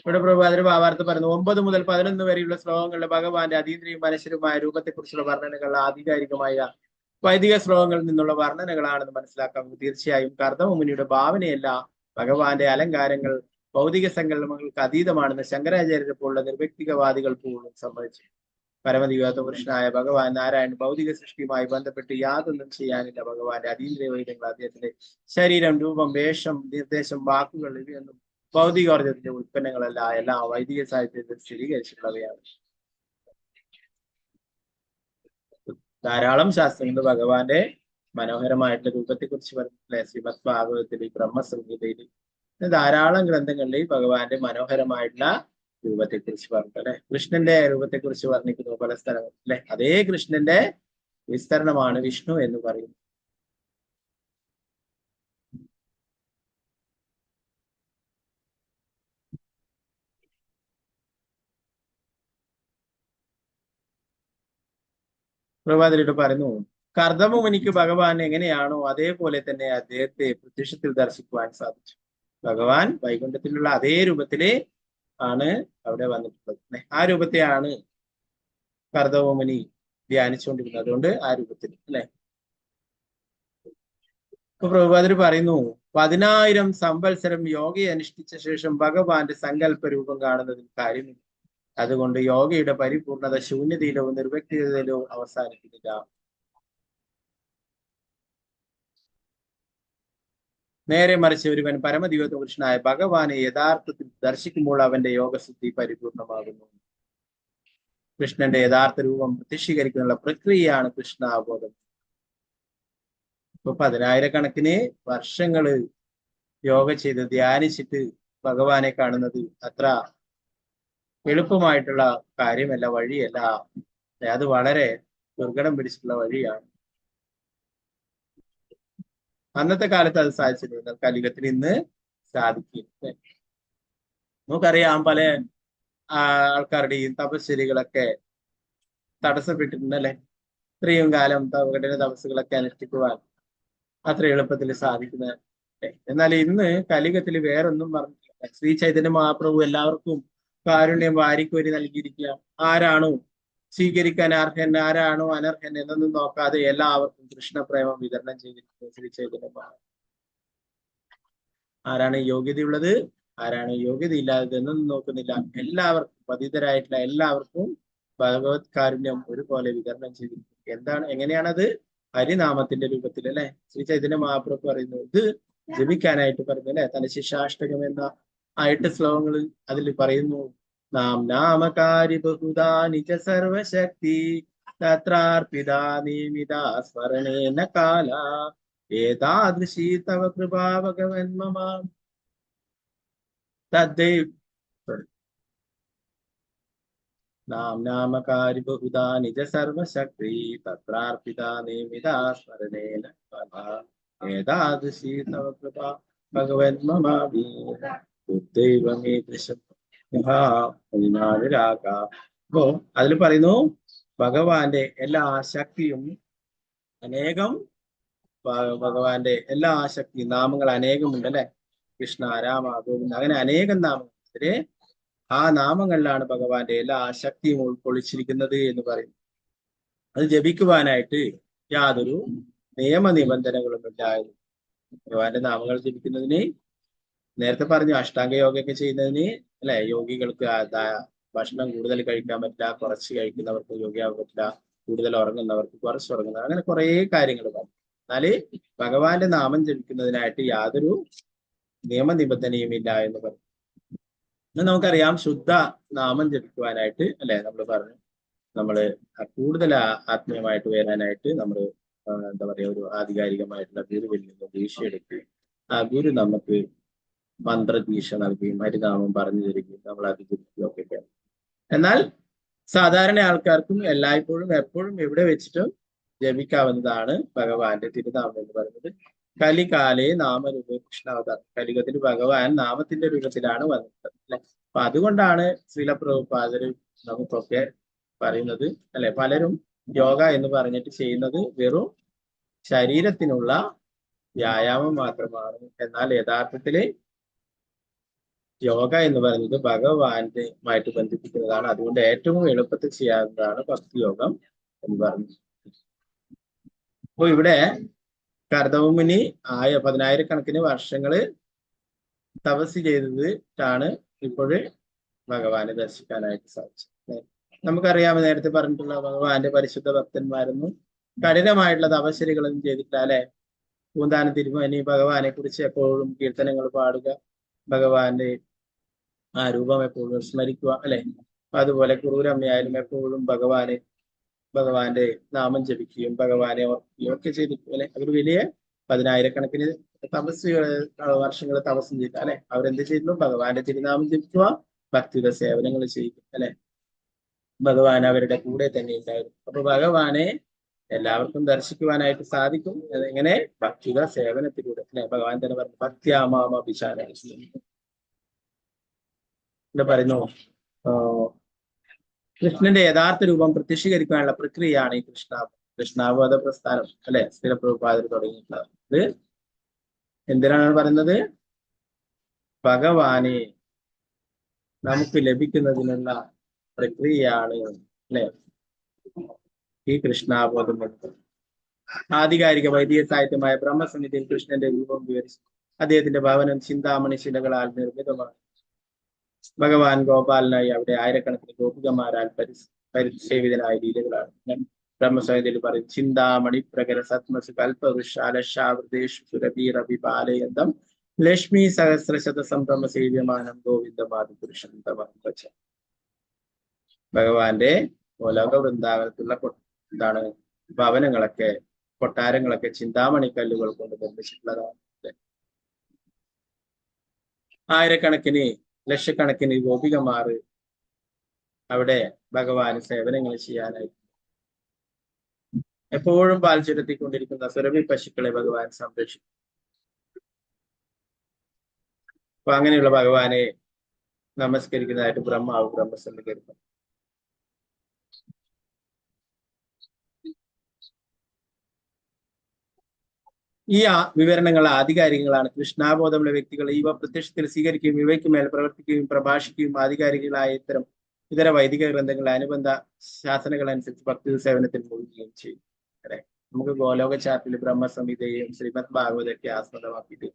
ഇവിടെ പ്രഭുപാദർ ഭാവാർത്ഥം പറയുന്നു, 9 മുതൽ 11 വരെയുള്ള ശ്ലോകങ്ങളിലെ ഭഗവാന്റെ അതീന്ദ്രിയവും അനശ്വരവുമായ രൂപത്തെക്കുറിച്ചുള്ള വർണ്ണനകൾ ആധികാരികമായ വൈദിക ശ്ലോകങ്ങളിൽ നിന്നുള്ള വർണ്ണനകളാണെന്ന് മനസ്സിലാക്കാം. തീർച്ചയായും കർദമമുനിയുടെ ഭാവനയല്ല ഭഗവാന്റെ അലങ്കാരങ്ങൾ ഭൗതിക സങ്കല്പങ്ങൾക്ക് അതീതമാണെന്ന് ശങ്കരാചാര്യരെ പോലുള്ള നിർവ്യക്തികവാദികൾ പോലും സമ്മതിച്ചു. പരമദിവ്യാത്മ പുരുഷനായ ഭഗവാൻ നാരായണൻ ഭൗതിക സൃഷ്ടിയുമായി ബന്ധപ്പെട്ട് യാതൊന്നും ചെയ്യാനില്ല. ഭഗവാന്റെ അതീന്ദ്രിയ വൈദ്യങ്ങൾ അദ്ദേഹത്തിന്റെ ശരീരം, രൂപം, വേഷം, നിർദ്ദേശം, വാക്കുകൾ ഇവയൊന്നും ഭൗതികോർജത്തിന്റെ ഉൽപ്പന്നങ്ങളല്ല, എല്ലാം വൈദിക സാഹിത്യത്തിൽ സ്ഥിരീകരിച്ചിട്ടുള്ളവയാണ്. ധാരാളം ശാസ്ത്രങ്ങൾ ഭഗവാന്റെ മനോഹരമായിട്ടുള്ള രൂപത്തെ കുറിച്ച് പറഞ്ഞിട്ടില്ലേ. ശ്രീമദ് ഭാഗവതത്തിൽ, ബ്രഹ്മസംഹിതയിൽ, ധാരാളം ഗ്രന്ഥങ്ങളിൽ ഭഗവാന്റെ മനോഹരമായിട്ടുള്ള രൂപത്തെ കുറിച്ച് പറഞ്ഞിട്ട് അല്ലെ. കൃഷ്ണന്റെ രൂപത്തെ കുറിച്ച് വർണ്ണിക്കുന്നു പല സ്ഥലങ്ങളിൽ അല്ലെ. അതേ കൃഷ്ണന്റെ വിസ്തരണമാണ് വിഷ്ണു എന്ന് പറയുന്നത്. പ്രഭാതരിട്ട് പറയുന്നു, കർദമമുനിക്ക് ഭഗവാൻ എങ്ങനെയാണോ അതേപോലെ തന്നെ അദ്ദേഹത്തെ പ്രത്യക്ഷത്തിൽ ദർശിക്കുവാൻ സാധിച്ചു. ഭഗവാൻ വൈകുണ്ഠത്തിലുള്ള അതേ രൂപത്തില് ആണ് അവിടെ വന്നിട്ടുള്ളത്. ആ രൂപത്തെയാണ് കർദമമുനി ധ്യാനിച്ചുകൊണ്ടിരുന്നത്. അതുകൊണ്ട് ആ രൂപത്തിൽ അല്ലെ. ഇപ്പൊ പ്രഭുപാദർ പറയുന്നു, 10,000 സംവത്സരം യോഗയെ അനുഷ്ഠിച്ച ശേഷം ഭഗവാന്റെ സങ്കല്പ രൂപം കാണുന്നതിൽ കാര്യമില്ല. അതുകൊണ്ട് യോഗയുടെ പരിപൂർണത ശൂന്യതയിലോ നിർവ്യക്തിയിലോ അവസാനിക്കുന്നില്ല. നേരെ മറിച്ച് ഒരുവൻ പരമദിവ്യത്വ പുരുഷനായ ഭഗവാനെ യഥാർത്ഥത്തിൽ ദർശിക്കുമ്പോൾ അവന്റെ യോഗസിദ്ധി പരിപൂർണമാകുന്നു. കൃഷ്ണന്റെ യഥാർത്ഥ രൂപം പ്രത്യക്ഷീകരിക്കാനുള്ള പ്രക്രിയയാണ് കൃഷ്ണാബോധം. ഇപ്പൊ 10,000 വർഷങ്ങള് യോഗ ചെയ്ത് ധ്യാനിച്ചിട്ട് ഭഗവാനെ കാണുന്നത് അത്ര എളുപ്പമായിട്ടുള്ള കാര്യമല്ല, വഴിയല്ല. അത് വളരെ ദുർഘടം പിടിച്ചിട്ടുള്ള വഴിയാണ്. അന്നത്തെ കാലത്ത് അത് സാധിച്ചിരുന്നു, കലിയുഗത്തിൽ ഇന്ന് സാധിക്കും. നമുക്കറിയാം, പല ആൾക്കാരുടെയും തപശ്ശേരികളൊക്കെ തടസ്സപ്പെട്ടിട്ടുണ്ടല്ലേ. ഇത്രയും കാലം കഠിന തപസ്സുകളൊക്കെ അനുഷ്ഠിക്കുവാൻ അത്ര എളുപ്പത്തിൽ സാധിക്കുന്ന. എന്നാൽ ഇന്ന് കലിയുഗത്തിൽ വേറൊന്നും പറഞ്ഞിട്ടില്ല. ശ്രീ ചൈതന്യ മഹാപ്രഭു എല്ലാവർക്കും കാരുണ്യം വാരിക്കോരി നൽകിയിരിക്കുക. ആരാണോ സ്വീകരിക്കാൻ അർഹൻ, ആരാണോ അനർഹൻ എന്നൊന്നും നോക്കാതെ എല്ലാവർക്കും കൃഷ്ണപ്രേമം വിതരണം ചെയ്തിരിക്കുന്നത് ശ്രീ ചൈതന്യ മഹാപ്രഭു. ആരാണ് യോഗ്യതയുള്ളത്, ആരാണ് യോഗ്യതയില്ലാത്തത് എന്നൊന്നും നോക്കുന്നില്ല. എല്ലാവർക്കും, പതിതരായിട്ടുള്ള എല്ലാവർക്കും ഭഗവത് കാരുണ്യം ഒരുപോലെ വിതരണം ചെയ്തിരിക്കുന്നു. എങ്ങനെയാണത്? ഹരിനാമത്തിന്റെ രൂപത്തിൽ അല്ലെ. ശ്രീ ചൈതന്യ മഹാപ്രഭു പറയുന്നു, ഇത് ജപിക്കാനായിട്ട് പറഞ്ഞു അല്ലെ. തന്റെ ശിക്ഷാഷ്ടകം എന്ന 8 ശ്ലോകങ്ങളിൽ അതിൽ പറയുന്നു, നാമകാരി ബഹുദാനി ച സർവശക്തി തത്രാർപ്പിതാ നിയമിതാ സ്മരണേന കാല ഏതാദൃശീ തവ കൃപാ ഭഗവൻ മമ തദ്ദൈവ നാമകാരി ബഹുദാനി ച സർവശക്തി തത്രാർപ്പിതാ നിയമിതാ സ്മരണേന കാല ഏതാദൃശീ തവ കൃപാ ഭഗവൻ മമ ദൈവമേ ദൃശ്യം അപ്പോ അതിൽ പറയുന്നു ഭഗവാന്റെ എല്ലാ ശക്തിയും അനേകം, ഭഗവാന്റെ എല്ലാ ശക്തിയും നാമങ്ങൾ അനേകമുണ്ട് അല്ലെ. കൃഷ്ണ, രാമ, ഗോവിന്ദ, അങ്ങനെ അനേകം നാമങ്ങൾ. ആ നാമങ്ങളിലാണ് ഭഗവാന്റെ എല്ലാ ശക്തിയും ഉൾക്കൊള്ളിച്ചിരിക്കുന്നത് എന്ന് പറയുന്നു. അത് ജപിക്കുവാനായിട്ട് യാതൊരു നിയമനിബന്ധനകളും ഇല്ലായിരുന്നു. ഭഗവാന്റെ നാമങ്ങൾ ജപിക്കുന്നതിന് നേരത്തെ പറഞ്ഞു അഷ്ടാംഗ യോഗയൊക്കെ ചെയ്യുന്നതിന് അല്ലെ, യോഗികൾക്ക് ഭക്ഷണം കൂടുതൽ കഴിക്കാൻ പറ്റില്ല, കുറച്ച് കഴിക്കുന്നവർക്ക് യോഗിയാവാൻ പറ്റില്ല, കൂടുതൽ ഉറങ്ങുന്നവർക്ക് കുറച്ച് ഉറങ്ങുന്നവർ, അങ്ങനെ കുറെ കാര്യങ്ങൾ പറഞ്ഞു. എന്നാല് ഭഗവാന്റെ നാമം ജപിക്കുന്നതിനായിട്ട് യാതൊരു നിയമനിബന്ധനയും ഇല്ല എന്ന് പറഞ്ഞു. നമുക്കറിയാം ശുദ്ധ നാമം ജപിക്കുവാനായിട്ട് അല്ലെ, നമ്മൾ പറഞ്ഞു നമ്മള് കൂടുതൽ ആത്മീയമായിട്ട് വരാനായിട്ട് നമ്മൾ എന്താ പറയാ, ഒരു ആധികാരികമായിട്ടുള്ള ഗുരുവിൽ നിന്ന് ദീക്ഷ എടുത്ത് ആ ഗുരു നമുക്ക് മന്ത്രദീക്ഷ നൽകുകയും ഹരിനാമം പറഞ്ഞു തരികയും നമ്മൾ അത് ജപിക്കുകയൊക്കെ. എന്നാൽ സാധാരണ ആൾക്കാർക്കും എല്ലായ്പ്പോഴും എപ്പോഴും എവിടെ വെച്ചിട്ടും ജപിക്കാവുന്നതാണ് ഭഗവാന്റെ തിരുനാമം എന്ന് പറയുന്നത്. കലികാലേ നാമരൂപ കൃഷ്ണാവതാരം. കലികത്തിൽ ഭഗവാൻ നാമത്തിന്റെ രൂപത്തിലാണ് വന്നത് അല്ലെ. അപ്പൊ അതുകൊണ്ടാണ് ശ്രീല പ്രഭുപാദര് നമുക്കൊക്കെ പറയുന്നത് അല്ലെ, പലരും യോഗ എന്ന് പറഞ്ഞിട്ട് ചെയ്യുന്നത് വെറും ശരീരത്തിനുള്ള വ്യായാമം മാത്രമാണ്. എന്നാൽ യഥാർത്ഥത്തില് യോഗ എന്ന് പറയുന്നത് ഭഗവാനുമായിട്ട് ബന്ധിപ്പിക്കുന്നതാണ്. അതുകൊണ്ട് ഏറ്റവും എളുപ്പത്തിൽ ചെയ്യാവുന്നതാണ് ഭക്തിയോഗം എന്ന് പറയുന്നത്. അപ്പൊ ഇവിടെ കർദമമുനി 10,000 വർഷങ്ങള് തപസ് ചെയ്തിട്ടാണ് ഇപ്പോഴ് ഭഗവാനെ ദർശിക്കാനായിട്ട് സാധിച്ചത്. നമുക്കറിയാം, നേരത്തെ പറഞ്ഞിട്ടുള്ള ഭഗവാന്റെ പരിശുദ്ധ ഭക്തന്മാരൊന്നും കഠിനമായിട്ടുള്ള തപശ്ശരികളൊന്നും ചെയ്തിട്ടില്ല അല്ലെ. പൂന്താനം തിരുമേനി ഭഗവാനെ കുറിച്ച് എപ്പോഴും കീർത്തനങ്ങൾ പാടുക, ഭഗവാന്റെ ആ രൂപം എപ്പോഴും സ്മരിക്കുക അല്ലെ. അതുപോലെ ക്രൂരമ്മയായാലും എപ്പോഴും ഭഗവാന്റെ നാമം ജപിക്കുകയും ഭഗവാനെ ഓർക്കുകയും ഒക്കെ ചെയ്തിരിക്കും അല്ലെ. അവർ വലിയ 10,000 വർഷങ്ങൾ തപസ്സും ചെയ്തു അല്ലെ. അവരെന്ത് ചെയ്തു? ഭഗവാന്റെ തിരുനാമം ജപിക്കുക, ഭക്തിയുടെ സേവനങ്ങൾ ചെയ്യും അല്ലെ. ഭഗവാൻ അവരുടെ കൂടെ തന്നെ ഉണ്ടായിരുന്നു. അപ്പൊ ഭഗവാനെ എല്ലാവർക്കും ദർശിക്കുവാനായിട്ട് സാധിക്കും. എങ്ങനെ? ഭക്തിയുടെ സേവനത്തിലൂടെ അല്ലെ. ഭഗവാൻ തന്നെ പറഞ്ഞു ഭക്തിയാമാമ വിചാര പറയുന്നു. കൃഷ്ണന്റെ യഥാർത്ഥ രൂപം പ്രത്യക്ഷീകരിക്കാനുള്ള പ്രക്രിയയാണ് ഈ കൃഷ്ണാവബോധ പ്രസ്ഥാനം അല്ലെ. സ്ഥിരപ്രഭുപാദർ തുടങ്ങിയിട്ടുള്ളത്. ഇത് എന്തിനാണ് പറയുന്നത്? ഭഗവാനെ നമുക്ക് ലഭിക്കുന്നതിനുള്ള പ്രക്രിയയാണ് അല്ലെ ഈ കൃഷ്ണാവബോധം. ആധികാരിക വൈദിക സാഹിത്യമായ ബ്രഹ്മസംഹിതയിൽ കൃഷ്ണന്റെ രൂപം വിവരിച്ചു. അദ്ദേഹത്തിന്റെ ഭവനം ചിന്താമണി ശിലകളാൽ നിർമ്മിതമാണ്. ഭഗവാൻ ഗോപാലനായി അവിടെ ആയിരക്കണക്കിന് ഗോപികമാരാൽ പരിസേവിതനായ ലീലകളാണ്. ബ്രഹ്മസംഹിതയിൽ പറയും ചിന്താമണി പ്രകര സത്മസു കൽപവൃഷാലശാവൃതേഷു സുരഭീരഭിപാലയന്തം ലക്ഷ്മി സഹസ്രശത സംഭ്രമ സേവ്യമാനം ഗോവിന്ദമാതി പുരുഷൻ തമച്ച. ഭഗവാന്റെ ലോക വൃന്ദാവനത്തിലുള്ള എന്താണ് ഭവനങ്ങളൊക്കെ, കൊട്ടാരങ്ങളൊക്കെ ചിന്താമണി കല്ലുകൾ കൊണ്ട് നിർമ്മിച്ചിട്ടുള്ളതാണ്. ആയിരക്കണക്കിന് ലക്ഷക്കണക്കിന് ഗോപികമാര് അവിടെ ഭഗവാന് സേവനങ്ങൾ ചെയ്യാനായി എപ്പോഴും പാൽ ചുരത്തിക്കൊണ്ടിരിക്കുന്ന സുരഭി പശുക്കളെ ഭഗവാൻ സംരക്ഷിക്കും. അപ്പൊ അങ്ങനെയുള്ള ഭഗവാനെ നമസ്കരിക്കുന്നതായിട്ട് ബ്രഹ്മാവ് ബ്രഹ്മസംഹിതം. ഈ വിവരണങ്ങൾ ആധികാരികങ്ങളാണ്. കൃഷ്ണാബോധമുള്ള വ്യക്തികൾ ഇവ പ്രത്യക്ഷത്തിൽ സ്വീകരിക്കുകയും ഇവയ്ക്ക് മേൽ പ്രവർത്തിക്കുകയും പ്രഭാഷിക്കുകയും ആധികാരികളായ ഇതര വൈദിക ഗ്രന്ഥങ്ങളുടെ അനുബന്ധ ശാസനകൾ അനുസരിച്ച് ഭക്തി സേവനത്തിൽ മുഴുകുകയും ചെയ്യും. അല്ലെ, നമുക്ക് ഗോലോക ചാർട്ടിൽ ബ്രഹ്മസംഹിതയും ശ്രീമദ് ഭാഗവതത്തെ ആസ്പദമാക്കിയിട്ട്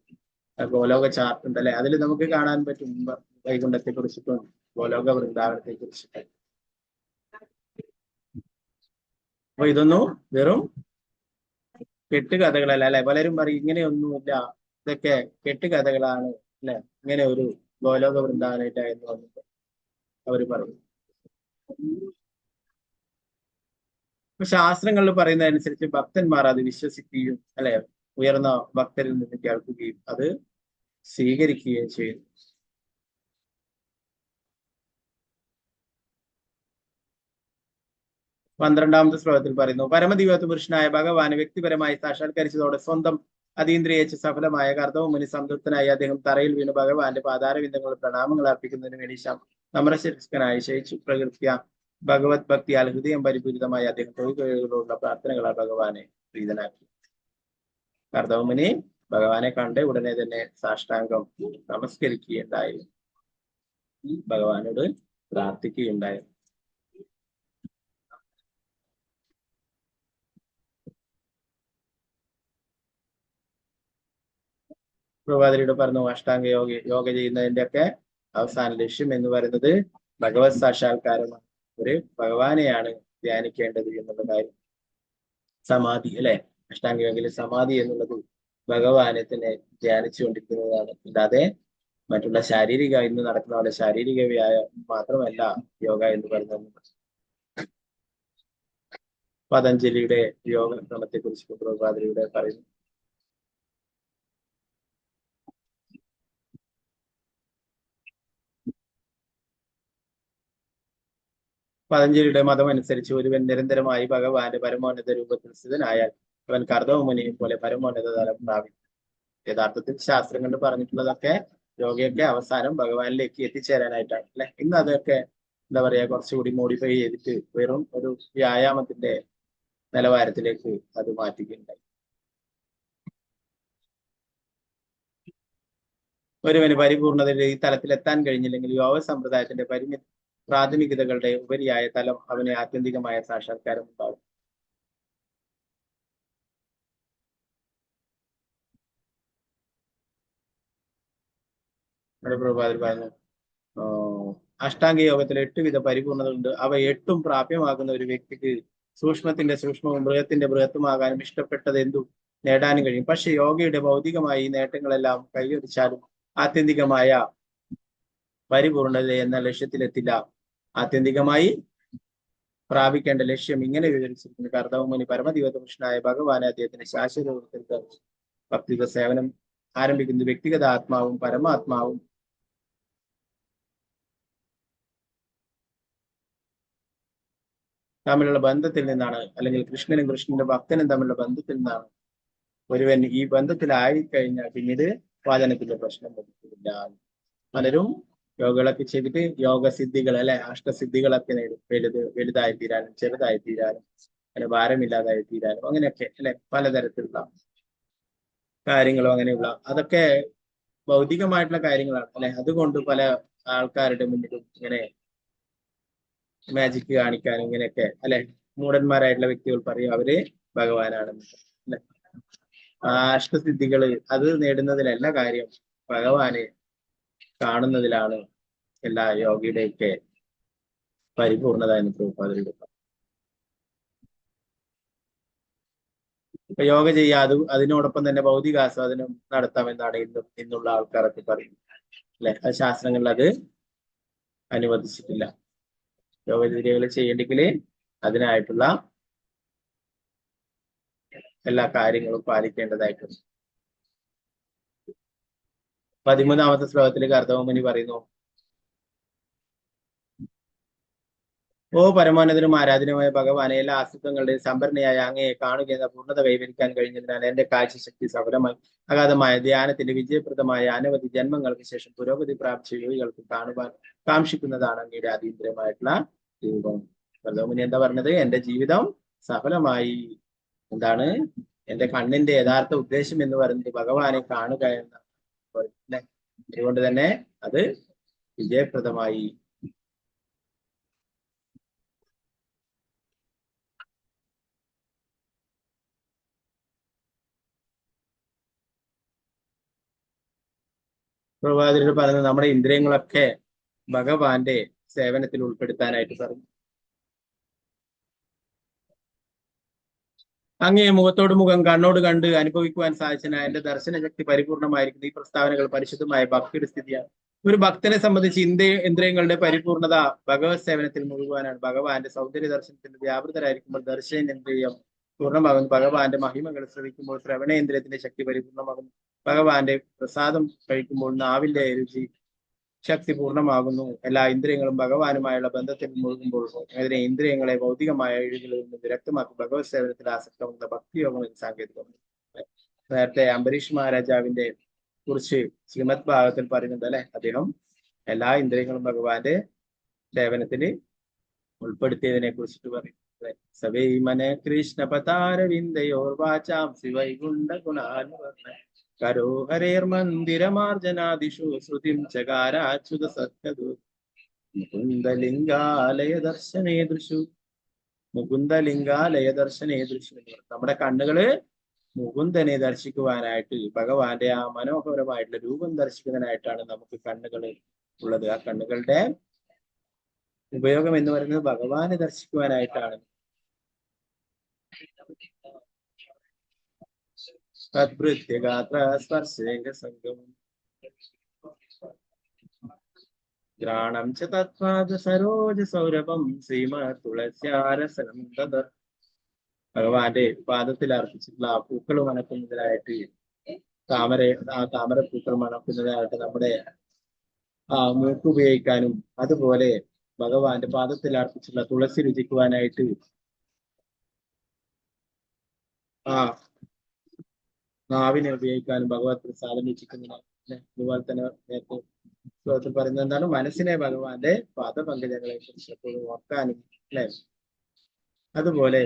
ഗോലോക ചാർട്ട് ഉണ്ട് അല്ലെ. അതിൽ നമുക്ക് കാണാൻ പറ്റും വൈകുണ്ഠത്തെ കുറിച്ചിട്ടും ഗോലോക വൃന്ദാവനത്തെ കുറിച്ചിട്ടും. അപ്പൊ ഇതൊന്നും വെറും കെട്ടുകഥകളല്ല അല്ലെ. പലരും പറയും ഇങ്ങനെയൊന്നുമില്ല, ഇതൊക്കെ കെട്ടുകഥകളാണ് അല്ലെ, ഇങ്ങനെ ഒരു ഗോലോക വൃന്ദാവനമില്ല എന്ന് വന്നിട്ട്. അവർ പറയും. ശാസ്ത്രങ്ങളിൽ പറയുന്നതനുസരിച്ച് ഭക്തന്മാർ അത് വിശ്വസിക്കുകയും അല്ലെ ഉയർന്ന ഭക്തരിൽ നിന്ന് കേൾക്കുകയും അത് സ്വീകരിക്കുകയും ചെയ്യുന്നു. പന്ത്രണ്ടാമത്തെ ശ്ലോകത്തിൽ പറയുന്നു, പരമദിവ്യത്വ പുരുഷനായ ഭഗവാനെ വ്യക്തിപരമായി സാക്ഷാത്കരിച്ചതോടെ സ്വന്തം അതീന്ദ്രിയച്ച് സഫലമായ കർത്തവ മുനി സംതൃപ്തനായി അദ്ദേഹം തറയിൽ വീണ് ഭഗവാന്റെ പാതാരവിന്ദങ്ങളിൽ പ്രണാമങ്ങൾ അർപ്പിക്കുന്നതിന് വേണ്ടി സമരശിഷ്കനായി ശയിച്ചു പ്രകൃത്യ ഭഗവത് ഭക്തിയാൽ ഹൃദയം പരിപൂരിതമായി അദ്ദേഹം തൊഴിലുകളുള്ള പ്രാർത്ഥനകളാൽ ഭഗവാനെ പ്രീതനാക്കി. കർത്തവ മുനി ഭഗവാനെ കണ്ട് ഉടനെ തന്നെ സാഷ്ടാംഗം നമസ്കരിക്കുകയുണ്ടായി, ഭഗവാനോട് പ്രാർത്ഥിക്കുകയുണ്ടായി. പ്രഭാതരിയുടെ പറഞ്ഞു, അഷ്ടാംഗ യോഗ ചെയ്യുന്നതിന്റെ ഒക്കെ അവസാന ലക്ഷ്യം എന്ന് പറയുന്നത് ഭഗവത് സാക്ഷാത്കാരമാണ്. ഒരു ഭഗവാനെയാണ് ധ്യാനിക്കേണ്ടത് എന്നുള്ള കാര്യം. സമാധി അല്ലെ, അഷ്ടാംഗ യോഗയിലെ സമാധി എന്നുള്ളത് ഭഗവാനെ തന്നെ ധ്യാനിച്ചുകൊണ്ടിരിക്കുന്നതാണ്. അല്ലാതെ മറ്റുള്ള ശാരീരിക ഇന്ന് നടക്കുന്ന പോലെ ശാരീരിക വ്യായാമം മാത്രമല്ല യോഗ എന്ന് പറയുന്നത്. പതഞ്ജലിയുടെ യോഗ ക്രമത്തെ കുറിച്ച് പ്രഭാതരിയുടെ പറയുന്നു. പതഞ്ജലിയുടെ മതം അനുസരിച്ച് ഒരുവൻ നിരന്തരമായി ഭഗവാന്റെ പരമോന്നത രൂപത്തിൽ സ്ഥിതനായാൽ അവൻ കർദവ മുനിയെ പോലെ പരമോന്നത തലം പ്രാപിക്കും. യഥാർത്ഥത്തിൽ ശാസ്ത്രങ്ങളിൽ പറഞ്ഞിട്ടുള്ളതൊക്കെ യോഗയൊക്കെ അവസാനം ഭഗവാനിലേക്ക് എത്തിച്ചേരാനായിട്ടാണ് അല്ലെ. ഇന്ന് അതൊക്കെ എന്താ പറയാ കുറച്ചുകൂടി മോഡിഫൈ ചെയ്തിട്ട് വെറും ഒരു വ്യായാമത്തിന്റെ നിലവാരത്തിലേക്ക് അത് മാറ്റുകയുണ്ടായി. ഒരുവന് പരിപൂർണതയുടെ ഈ തലത്തിലെത്താൻ കഴിഞ്ഞില്ലെങ്കിൽ യോഗ സമ്പ്രദായത്തിന്റെ പ്രാഥമികതകളുടെ ഉപരിയായ തലം അവന് ആത്യന്തികമായ സാക്ഷാത്കാരം ഉണ്ടാകും. പ്രഭാതർ പറഞ്ഞു, അഷ്ടാംഗ യോഗത്തിൽ 8 വിധ പരിപൂർണതകളുണ്ട്. അവ 8ഉം പ്രാപ്യമാകുന്ന ഒരു വ്യക്തിക്ക് സൂക്ഷ്മത്തിന്റെ സൂക്ഷ്മവും ബൃഹത്തിന്റെ ബൃഹത്തുമാകാനും ഇഷ്ടപ്പെട്ടത് എന്തും നേടാനും കഴിയും. പക്ഷെ യോഗയുടെ ഭൗതികമായി ഈ നേട്ടങ്ങളെല്ലാം കൈവരിച്ചാലും ആത്യന്തികമായ പരിപൂർണത എന്ന ലക്ഷ്യത്തിലെത്തില്ല. ആത്യന്തികമായി പ്രാപിക്കേണ്ട ലക്ഷ്യം ഇങ്ങനെ വിവരിച്ചിരിക്കുന്നു. കർത്തവ മുനി പരമദിവ്യത്വ പുരുഷനായ ഭഗവാനെ അദ്ദേഹത്തിന്റെ ശാശ്വത ഭക്തിക സേവനം ആരംഭിക്കുന്നത് വ്യക്തിഗത ആത്മാവും പരമാത്മാവും തമ്മിലുള്ള ബന്ധത്തിൽ നിന്നാണ്, അല്ലെങ്കിൽ കൃഷ്ണനും കൃഷ്ണന്റെ ഭക്തനും തമ്മിലുള്ള ബന്ധത്തിൽ നിന്നാണ്. ഒരുവൻ ഈ ബന്ധത്തിലായിക്കഴിഞ്ഞാൽ പിന്നീട് വാദനത്തിന്റെ പ്രശ്നം വന്നിട്ടില്ല. പലരും യോഗകളൊക്കെ ചെയ്തിട്ട് യോഗസിദ്ധികൾ അല്ലെ, അഷ്ടസിദ്ധികളൊക്കെ നേടും. വലുതായി തീരാനും ചെറുതായി തീരാനും അല്ലെ ഭാരമില്ലാതായി തീരാനും അങ്ങനെയൊക്കെ അല്ലെ പലതരത്തിലുള്ള കാര്യങ്ങളും അങ്ങനെയുള്ള അതൊക്കെ ഭൗതികമായിട്ടുള്ള കാര്യങ്ങളാണ് അല്ലെ. അതുകൊണ്ട് പല ആൾക്കാരുടെ മുന്നിലും ഇങ്ങനെ മാജിക് കാണിക്കാനും ഇങ്ങനെയൊക്കെ അല്ലെ മൂഢന്മാരായിട്ടുള്ള വ്യക്തികൾ പറയും അവര് ഭഗവാനാണെന്ന് അല്ലെ. അഷ്ടസിദ്ധികള് അത് നേടുന്നതിലല്ല കാര്യം, ഭഗവാനെ കാണുന്നതിലാണ് എല്ലാ യോഗയുടെയൊക്കെ പരിപൂർണത എന്ന് പ്രഭുപാദരുടെ. ഇപ്പൊ യോഗ ചെയ്യാതെ അതിനോടൊപ്പം തന്നെ ഭൗതികാസ്വാദനം നടത്താമെന്നാണ് ഇന്നുള്ള ആൾക്കാരൊക്കെ പറയുന്നത് അല്ലെ. അത് ശാസ്ത്രങ്ങളിൽ അത് അനുവദിച്ചിട്ടില്ല. യോഗചര്യകൾ ചെയ്യേണ്ടെങ്കിൽ അതിനായിട്ടുള്ള എല്ലാ കാര്യങ്ങളും പാലിക്കേണ്ടതായിട്ടുണ്ട്. 13ാമത്തെ ശ്ലോകത്തിൽ കർത്തവ മുനി പറയുന്നു, ഓ പരമോന്നതനും ആരാധനമായ ഭഗവാനെ, എല്ലാ അസ്തിത്വങ്ങളുടെയും സംഭരണിയായ അങ്ങയെ കാണുക എന്ന പൂർണ്ണത കൈവരിക്കാൻ കഴിഞ്ഞതിനാൽ എന്റെ കാഴ്ചശക്തി സഫലമായി. അഗാധമായ ധ്യാനത്തിന്റെ വിജയപ്രദമായ അനവധി ജന്മങ്ങൾക്ക് ശേഷം പുരോഗതി പ്രാപിച്ച യോഗികൾക്ക് കാണുവാൻ കാക്ഷിക്കുന്നതാണ് അങ്ങയുടെ അതീന്ദ്രമായിട്ടുള്ള രൂപം. കർത്തവ മുനി എന്താ പറഞ്ഞത്? എന്റെ ജീവിതം സഫലമായി. എന്താണ് എന്റെ കണ്ണിന്റെ യഥാർത്ഥ ഉദ്ദേശം എന്ന് പറയുന്നത് ഭഗവാനെ കാണുക എന്നാണ്. അതുകൊണ്ട് തന്നെ അത് വിജയപ്രദമായി. പ്രഭാതിരോട് പറയുന്നത് നമ്മുടെ ഇന്ദ്രിയങ്ങളൊക്കെ ഭഗവാന്റെ സേവനത്തിൽ ഉൾപ്പെടുത്താനായിട്ട് പറഞ്ഞു. അങ്ങേ മുഖത്തോട് മുഖം കണ്ണോട് കണ്ട് അനുഭവിക്കുവാൻ സാധിച്ചതിനാൽ എന്റെ ദർശന ശക്തി പരിപൂർണമായിരിക്കുന്നു. ഈ പ്രസ്താവനകൾ പരിശുദ്ധമായ ഭക്തിയുടെ സ്ഥിതിയാണ്. ഒരു ഭക്തനെ സംബന്ധിച്ച് ഇന്ദ്രിയങ്ങളുടെ പരിപൂർണത ഭഗവത് സേവനത്തിൽ മുഴുകുവാനാണ്. ഭഗവാന്റെ സൗന്ദര്യ ദർശനത്തിൽ വ്യാപൃതരായിരിക്കുമ്പോൾ ദർശനേന്ദ്രിയം പൂർണ്ണമാകുന്നു. ഭഗവാന്റെ മഹിമകൾ ശ്രവിക്കുമ്പോൾ ശ്രവണേന്ദ്രിയത്തിന്റെ ശക്തി പരിപൂർണമാകുന്നു. ഭഗവാന്റെ പ്രസാദം കഴിക്കുമ്പോൾ നാവിന്റെ രുചി ശക്തി പൂർണ്ണമാകുന്നു. എല്ലാ ഇന്ദ്രിയങ്ങളും ഭഗവാനുമായുള്ള ബന്ധത്തിൽ മുഴുകുമ്പോൾ അതിനെ ഇന്ദ്രിയങ്ങളെ ഭൗതികമായ എഴുകളിൽ നിന്ന് വിരക്തമാക്കി ഭഗവത് സേവനത്തിൽ ആസക്തമാകുന്ന ഭക്തിയോഗം എന്ന് സാങ്കേതികം. നേരത്തെ അംബരീഷ് മഹാരാജാവിന്റെ കുറിച്ച് ശ്രീമദ് ഭാഗത്തിൽ പറയുന്നുണ്ട് അല്ലെ, അദ്ദേഹം എല്ലാ ഇന്ദ്രിയങ്ങളും ഭഗവാന്റെ സേവനത്തിന് ഉൾപ്പെടുത്തിയതിനെ കുറിച്ചിട്ട് പറയും. സവൈമന കൃഷ്ണ പതാരവിന്ദയോർ വാചാം ശിവൈകുണ്ഠ ഗുണാനുവർണ്ണ കരോ ഹരേർമന്ദിരമാർജനാദിഷു ശ്രുതിം ചകാരാച്യുത സത്യദു മുകുന്ദലിംഗാലയ ദർശനേദൃശു മുകുന്ദലിംഗാലയദർശനേദൃശു. നമ്മുടെ കണ്ണുകള് മുകുന്ദനെ ദർശിക്കുവാനായിട്ട്, ഭഗവാന്റെ ആ മനോഹരമായിട്ടുള്ള രൂപം ദർശിക്കുന്നതിനായിട്ടാണ് നമുക്ക് കണ്ണുകൾ ഉള്ളത്. ആ കണ്ണുകളുടെ ഉപയോഗം എന്ന് പറയുന്നത് ഭഗവാനെ ദർശിക്കുവാനായിട്ടാണ്. തദ്ഭൃത്യഗാത്ര സ്പർശേക സംഗം ഗ്രാണം ച തത്പാദ സരോജ സൗരഭം ശ്രീമ തുളസ്യാരസനം തദ. ഭഗവാന്റെ പാദത്തിൽ അർപ്പിച്ചിട്ടുള്ള ആ പൂക്കൾ മണക്കുന്നതിനായിട്ട് ആ താമര പൂക്കൾ മണക്കുന്നതിനായിട്ട് നമ്മുടെ ആ മൂക്ക് ഉപയോഗിക്കാനും, അതുപോലെ ഭഗവാന്റെ പാദത്തിൽ അർപ്പിച്ചിട്ടുള്ള തുളസി രുചിക്കുവാനായിട്ട് ആ നാവിനെ ഉപയോഗിക്കാനും ഭഗവത് പ്രസാദം രുചിക്കുന്നതിന്. അതുപോലെ തന്നെ നേരത്തെ ശ്ലോകത്തിൽ പറയുന്നത് എന്താണ്, മനസ്സിനെ ഭഗവാന്റെ പാദപങ്കജങ്ങളെ കുറിച്ച് എപ്പോഴും ഓർക്കാനും അല്ലെ. അതുപോലെ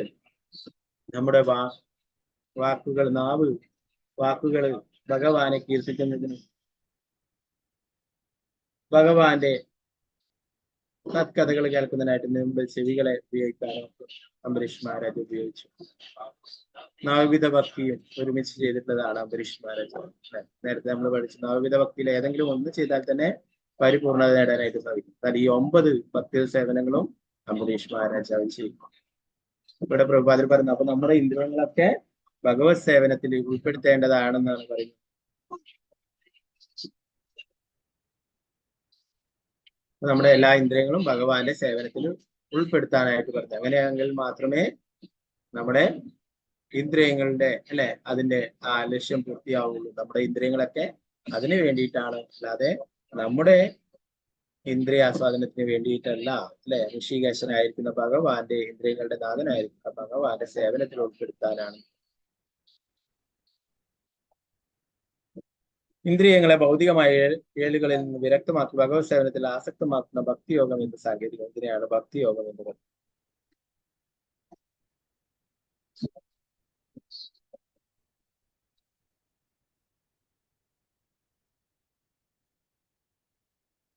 നമ്മുടെ വാക്കുകൾ ഭഗവാനെ കീർത്തിക്കുന്നതിനും ഭഗവാന്റെ സത്കഥകൾ കേൾക്കുന്നതിനായിട്ട് മുമ്പ് ചെവികളെ ഉപയോഗിക്കാനും അംബരീഷ് മഹാരാജ് ഉപയോഗിച്ചു. നവവിധ ഭക്തിയും ഒരുമിച്ച് ചെയ്തിട്ടുള്ളതാണ് അംബരീഷ് മഹാരാജ്. നേരത്തെ നമ്മൾ പഠിച്ചു നവവിധ ഭക്തിയിൽ ഏതെങ്കിലും ഒന്ന് ചെയ്താൽ തന്നെ പരിപൂർണത നേടാനായിട്ട് സാധിക്കും. എന്നാൽ ഈ 9 ഭക്തി സേവനങ്ങളും അംബരീഷ് മഹാരാജ് ചെയ്യും. ഇവിടെ പ്രഭുപാദർ പറയുന്നത്. അപ്പൊ നമ്മുടെ ഇന്ദ്രിയങ്ങളൊക്കെ ഭഗവത് സേവനത്തിൽ ഉൾപ്പെടുത്തേണ്ടതാണെന്നാണ് പറയുന്നത്. നമ്മുടെ എല്ലാ ഇന്ദ്രിയങ്ങളും ഭഗവാന്റെ സേവനത്തിൽ ഉൾപ്പെടുത്താനായിട്ട് പറഞ്ഞു. അങ്ങനെയാണെങ്കിൽ മാത്രമേ നമ്മുടെ ഇന്ദ്രിയങ്ങളുടെ അതിന്റെ ആ ലക്ഷ്യം പൂർത്തിയാവുള്ളൂ. നമ്മുടെ ഇന്ദ്രിയങ്ങളൊക്കെ അതിനു വേണ്ടിയിട്ടാണ്, അല്ലാതെ നമ്മുടെ ഇന്ദ്രിയ ആസ്വാദനത്തിന് വേണ്ടിയിട്ടല്ല. ഋഷികേശനായിരിക്കുന്ന ഭഗവാന്റെ ഇന്ദ്രിയങ്ങളുടെ നാഥനായിരിക്കുന്ന ഭഗവാന്റെ സേവനത്തിൽ ഉൾപ്പെടുത്താനാണ്. ഇന്ദ്രിയങ്ങളെ ഭൗതികമായ ഏളുകളിൽ നിന്ന് വിരക്തമാക്കി ഭഗവത് സേവനത്തിൽ ആസക്തമാക്കുന്ന ഭക്തിയോഗം എന്ന സാങ്കേതികം. ഇതിനെയാണ് ഭക്തിയോഗം എന്ന് പറയുന്നത്.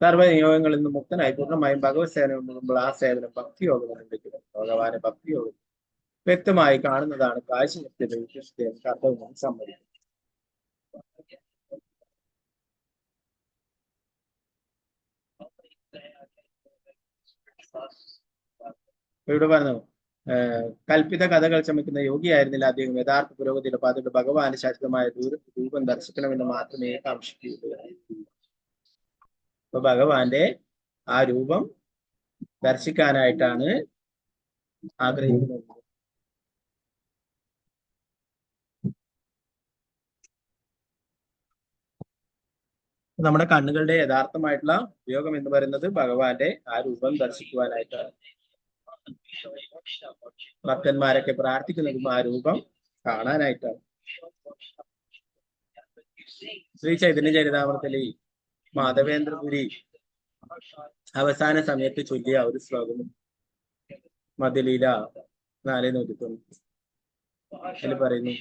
സർവ്വനിയോഗങ്ങളിൽ നിന്ന് മുക്തനായി പൂർണ്ണമായും ഭഗവത് സേവനം മുമ്പ് ആ സേവനം ഭക്തിയോഗം എന്ന് വിളിക്കുന്നത്. ഭഗവാനെ ഭക്തിയോഗം വ്യക്തമായി കാണുന്നതാണ് കാഴ്ചശക്തിയുടെ വിശിഷ്ടതയും കർത്തവ്യം സമ്മതിക്കുന്നത്. ഇവിടെ പറഞ്ഞു, കൽപ്പിത കഥകൾ ചമയ്ക്കുന്ന യോഗിയായിരുന്നില്ല അദ്ദേഹം. യഥാർത്ഥ പുരോഗതിയുടെ പാതയുടെ ഭഗവാന്റെ ശാശ്വതമായ രൂപം ദർശിക്കണമെന്ന് മാത്രമേ കാക്ഷിക്കുകയുള്ളൂ. അപ്പൊ ഭഗവാന്റെ ആ രൂപം ദർശിക്കാനായിട്ടാണ് ആഗ്രഹിക്കുന്നത്. നമ്മുടെ കണ്ണുകളുടെ യഥാർത്ഥമായിട്ടുള്ള ഉപയോഗം എന്ന് പറയുന്നത് ഭഗവാന്റെ ആ രൂപം ദർശിക്കുവാനായിട്ടാണ്. ഭക്തന്മാരൊക്കെ പ്രാർത്ഥിക്കുന്നതും ആ രൂപം കാണാനായിട്ടാണ്. ശ്രീ ചൈതന്യ ചരിതാമൃതത്തിൽ മാധവേന്ദ്രപുരി അവസാന സമയത്ത് ചൊല്ലിയ ഒരു ശ്ലോകം മധ്യലീല 4:190 അതിൽ പറയുന്നു,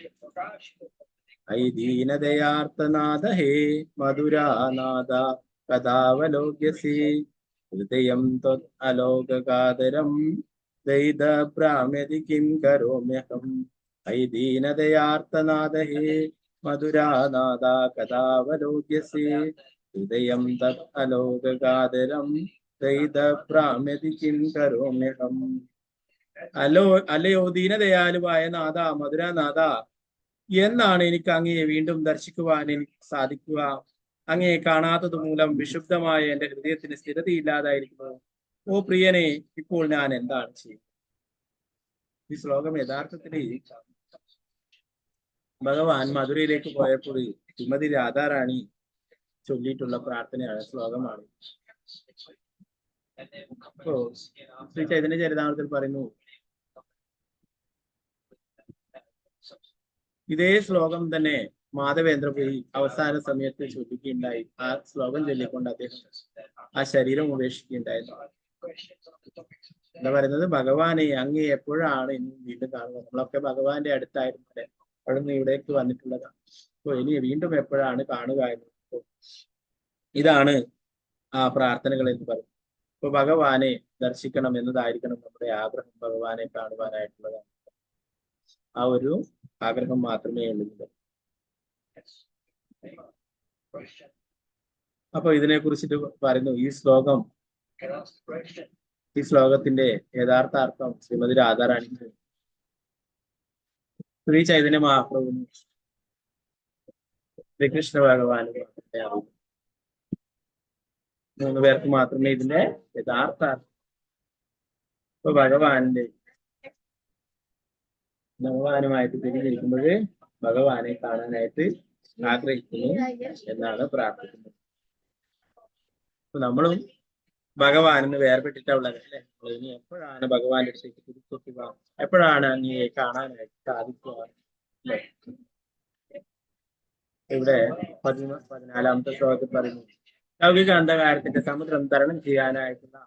ഐ ദീനദയാർത്തനാഥ ഹേ മധുരാനാഥ കഥാവലോക്യസി ഹൃദയം ത്വത് അലോകാദരം ദൈത ഭ്രാമ്യതി കിം കരോമ്യഹം. ഐ ദീനദയാർത്തനാഥ ഹേ മധുരാനാഥ കഥാവലോക്യസി ഹൃദയം തത് അലോകാദരം ദൈത ഭ്രാമ്യതി കിം കരോമ്യഹം. അല്ലയോ ദീനദയാലുവായ നാഥ, മധുരനാഥ, എന്നാണ് എനിക്ക് അങ്ങയെ വീണ്ടും ദർശിക്കുവാൻ എനിക്ക് സാധിക്കുക? അങ്ങേ കാണാത്തത് മൂലം വിശുദ്ധമായ എന്റെ ഹൃദയത്തിന് സ്ഥിരതയില്ലാതായിരിക്കുന്നു. ഓ പ്രിയനെ, ഇപ്പോൾ ഞാൻ എന്താണ് ചെയ്യുന്നത്? ഈ ശ്ലോകം യഥാർത്ഥത്തിൽ ഭഗവാൻ മധുരയിലേക്ക് പോയപ്പോൾ ശ്രീമതി രാധാറാണി ചൊല്ലിയിട്ടുള്ള പ്രാർത്ഥനയാണ്, ശ്ലോകമാണ്. അപ്പോ ശ്രീ ചൈതന്യ ചരിതാമൃതത്തിൽ പറയുന്നു, ഇതേ ശ്ലോകം തന്നെ മാധവേന്ദ്രപുരി അവസാന സമയത്ത് ചൊല്ലിക്കുകയുണ്ടായി. ആ ശ്ലോകം ചൊല്ലിക്കൊണ്ട് അദ്ദേഹം ആ ശരീരം ഉപേക്ഷിക്കുകയുണ്ടായിരുന്നു. എന്താ പറയുന്നത്? ഭഗവാനെ, അങ്ങേ എപ്പോഴാണ് ഇനി വീണ്ടും കാണുന്നത്? നമ്മളൊക്കെ ഭഗവാന്റെ അടുത്തായിരുന്നു, അല്ലെ? അവിടെ നിന്ന് ഇവിടേക്ക് വന്നിട്ടുള്ളതാണ്. അപ്പൊ ഇനി വീണ്ടും എപ്പോഴാണ് കാണുക എന്ന്. ഇതാണ് ആ പ്രാർത്ഥനകൾ എന്ന് പറയുന്നത്. അപ്പൊ ഭഗവാനെ ദർശിക്കണം എന്നതായിരിക്കണം നമ്മുടെ ആഗ്രഹം, ഭഗവാനെ കാണുവാനായിട്ടുള്ളതാണ്. ആ ഒരു ആഗ്രഹം മാത്രമേ ഉള്ളൂ. അപ്പൊ ഇതിനെ കുറിച്ചിട്ട് പറയുന്നു ഈ ശ്ലോകം. ഈ ശ്ലോകത്തിന്റെ യഥാർത്ഥ അർത്ഥം ശ്രീമതി രാധാറാണിക്ക് ശ്രീ ചൈതന്യ മഹാപ്രഭുവിനും ശ്രീകൃഷ്ണ ഭഗവാനും അറിയാം. 3 പേർക്ക് മാത്രമേ ഇതിന്റെ യഥാർത്ഥ അർത്ഥം. ഇപ്പൊ ഭഗവാനുമായിട്ട് പിരിഞ്ഞിരിക്കുമ്പോൾ ഭഗവാനെ കാണാനായിട്ട് ആഗ്രഹിക്കുന്നു എന്നാണ് പ്രാർത്ഥിക്കുന്നത്. അപ്പൊ നമ്മളും ഭഗവാനിന്ന് വേർപെട്ടിട്ടുള്ളത്, അല്ലെ? ഇനി എപ്പോഴാണ് ഭഗവാന്റെ അടുത്തേക്ക് തിരിച്ചെത്തുക? എപ്പോഴാണ് അങ്ങയെ കാണാനായിട്ട് സാധിക്കുക? അല്ലെ? ഇവിടെ 14-ാമത്തെ ശ്ലോകത്തിൽ പറയുന്നു, ലൗകിക അന്ധകാരത്തിന്റെ സമുദ്രം തരണം ചെയ്യാനായിട്ടുള്ള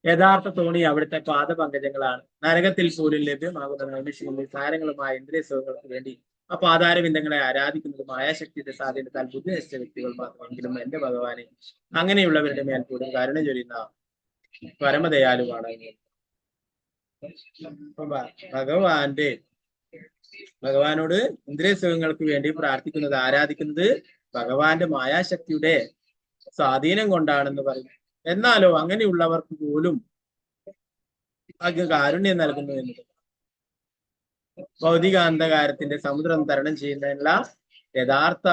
യഥാർത്ഥ തോണി അവിടുത്തെ പാദപങ്കജങ്ങളാണ്. നരകത്തിൽ പോലും ലഭ്യമാകുന്ന നൈമിഷിക സാരങ്ങളുമായ ഇന്ദ്രിയ സുഖങ്ങൾക്ക് വേണ്ടി ആ പാതാരബിന്ദങ്ങളെ ആരാധിക്കുന്നത് മായാശക്തിയുടെ സ്വാധീനത്താൽ ബുദ്ധിനിഷ്ഠ വ്യക്തികൾ മാത്രമെങ്കിലും എന്റെ ഭഗവാനെ അങ്ങനെയുള്ളവരുടെ മേൽ പോലും കരുണ ചൊരിയുന്ന പരമദയാലുവാണ്. ഭഗവാനോട് ഇന്ദ്രിയ സുഖങ്ങൾക്ക് വേണ്ടി പ്രാർത്ഥിക്കുന്നത്, ആരാധിക്കുന്നത് ഭഗവാന്റെ മായാശക്തിയുടെ സ്വാധീനം കൊണ്ടാണെന്ന് പറയും. എന്നാലോ അങ്ങനെയുള്ളവർക്ക് പോലും അങ്ങ് കാരുണ്യം നൽകുന്നു എന്നത് ഭൗതിക അന്ധകാരത്തിന്റെ സമുദ്രം തരണം ചെയ്യുന്നതിനുള്ള യഥാർത്ഥ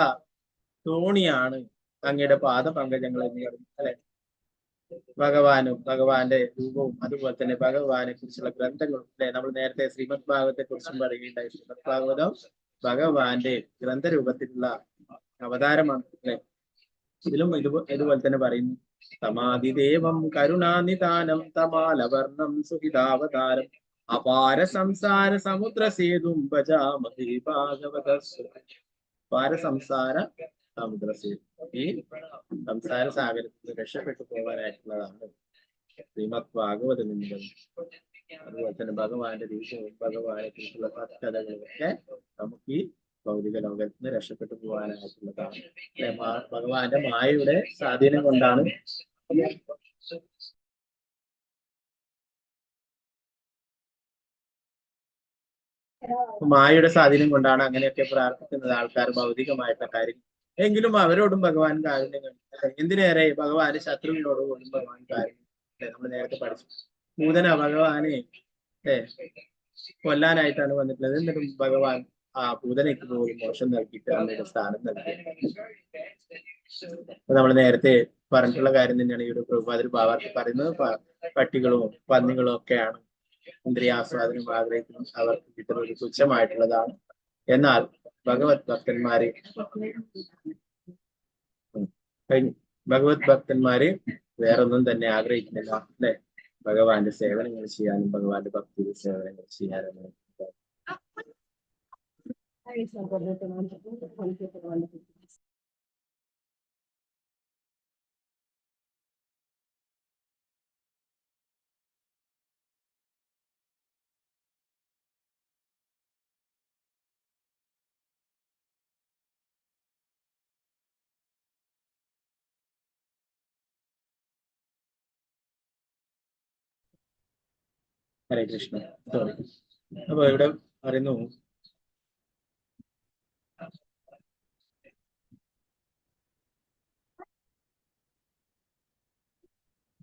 തോണിയാണ് അങ്ങയുടെ പാദപങ്കജങ്ങൾ എന്ന് പറയുന്നത്, അല്ലെ? ഭഗവാനും ഭഗവാന്റെ രൂപവും അതുപോലെ തന്നെ ഭഗവാനെ കുറിച്ചുള്ള ഗ്രന്ഥങ്ങളും, അല്ലെ? നമ്മൾ നേരത്തെ ശ്രീമദ് ഭാഗവത്തെ കുറിച്ചും പറയുകയുണ്ടായി. ശ്രീമദ് ഭാഗവതം ഭഗവാന്റെ ഗ്രന്ഥരൂപത്തിലുള്ള അവതാരമാണ്, അല്ലെ? ഇതിലും ഇതുപോലെ തന്നെ പറയുന്നു, സമാധിദേവം കരുണാനിദാനം തമാലവർണം സുഹിതാവതാരം അപാര സംസാര സമുദ്ര സേതും ഭജാമഹേ ഭാഗവത. അപാര സംസാര സമുദ്ര സേതു, ഈ സംസാര സാഗരത്തിൽ രക്ഷപ്പെട്ടു പോകാനായിട്ടുള്ളതാണ് ശ്രീമദ് ഭാഗവതം എന്ന് പറയുന്നത്. അതുപോലെ തന്നെ ഭഗവാന്റെ രൂപവും ഭഗവാനെ കുറിച്ചുള്ള കഥകളും ഒക്കെ നമുക്ക് ഈ ഭൗതിക ലോകത്ത് നിന്ന് രക്ഷപ്പെട്ടു പോകാനായിട്ടുള്ളതാണ്. ഭഗവാന്റെ മായയുടെ സ്വാധീനം കൊണ്ടാണ് അങ്ങനെയൊക്കെ പ്രാർത്ഥിക്കുന്നത് ആൾക്കാർ ഭൗതികമായിട്ടുള്ള കാര്യം. എങ്കിലും അവരോടും ഭഗവാൻ കാരുണ്യം കണ്ടു. എന്തിനേറെ ഭഗവാന് ശത്രുവിനോട് പോലും ഭഗവാൻ കാരുണ്യം. നമ്മൾ നേരത്തെ പഠിച്ചു, പൂതന ഭഗവാനെ കൊല്ലാനായിട്ടാണ് വന്നിട്ടുള്ളത്. എന്നിട്ടും ഭഗവാൻ ആ പൂതനയ്ക്ക് പോലും മോശം നൽകിയിട്ട് അമ്മയുടെ സ്ഥാനം നൽകി. നമ്മൾ നേരത്തെ പറഞ്ഞിട്ടുള്ള കാര്യം തന്നെയാണ് ഈ ഒരു പ്രഭുപാദർ ഭാവാർത്ഥി പറയുന്നത്. പട്ടികളും പന്നികളും ഒക്കെയാണ് ഇന്ദ്രിയാസ്വാദനം ആഗ്രഹിക്കുന്നത്, അവർക്ക് കിട്ടുന്ന ഒരു തുച്ഛമായിട്ടുള്ളതാണ്. എന്നാൽ ഭഗവത് ഭക്തന്മാര് വേറൊന്നും തന്നെ ആഗ്രഹിക്കുന്നില്ല, അല്ലെ? ഭഗവാന്റെ സേവനങ്ങൾ ചെയ്യാനും ഭഗവാന്റെ ഭക്തിയുടെ സേവനങ്ങൾ ചെയ്യാനും. ഹരേ കൃഷ്ണ. അപ്പൊ ഇവിടെ പറയുന്നു,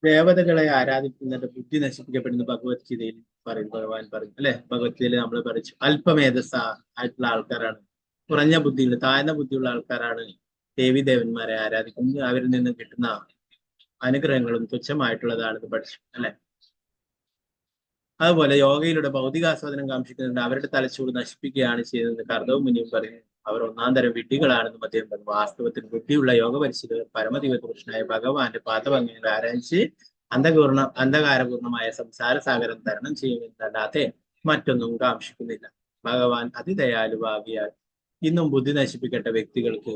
ദേവതകളെ ആരാധിക്കുന്നതിന്റെ ബുദ്ധി നശിപ്പിക്കപ്പെടുന്ന ഭഗവത്ഗീതയിൽ പറയും, ഭഗവാൻ പറയും അല്ലെ. ഭഗവത്ഗീതയിൽ നമ്മൾ പഠിച്ചു അല്പമേധസ്സ ആയിട്ടുള്ള ആൾക്കാരാണ്, കുറഞ്ഞ ബുദ്ധിയുള്ള താഴ്ന്ന ബുദ്ധിയുള്ള ആൾക്കാരാണ് ദേവി ദേവന്മാരെ ആരാധിക്കുന്നത്. അവരിൽ നിന്ന് കിട്ടുന്ന അനുഗ്രഹങ്ങളും തുച്ഛമായിട്ടുള്ളതാണെന്ന് പഠിച്ചു അല്ലെ. അതുപോലെ യോഗയിലൂടെ ഭൗതികാസ്വാദനം കാക്ഷിക്കുന്നുണ്ട്, അവരുടെ തലച്ചോറ് നശിപ്പിക്കുകയാണ് ചെയ്യുന്നത്. കർദവ് മുനിയും പറയുന്നു അവർ ഒന്നാം തരം വിഡ്ഢികളാണെന്നും അദ്ദേഹം പറഞ്ഞു. വാസ്തവത്തിൽ ബുദ്ധിയുള്ള യോഗ പരിശീലകർ പരമദിവ്യപുരുഷനായ ഭഗവാന്റെ പാദഭംഗികൾ ആരാധിച്ച് അന്ധകാരപൂർണമായ സംസാര സാഗരം തരണം ചെയ്യുന്നതല്ലാതെ മറ്റൊന്നും കാക്ഷിക്കുന്നില്ല. ഭഗവാൻ അതിദയാലുവാകിയാൽ ഇന്നും ബുദ്ധി നശിപ്പിക്കട്ട വ്യക്തികൾക്ക്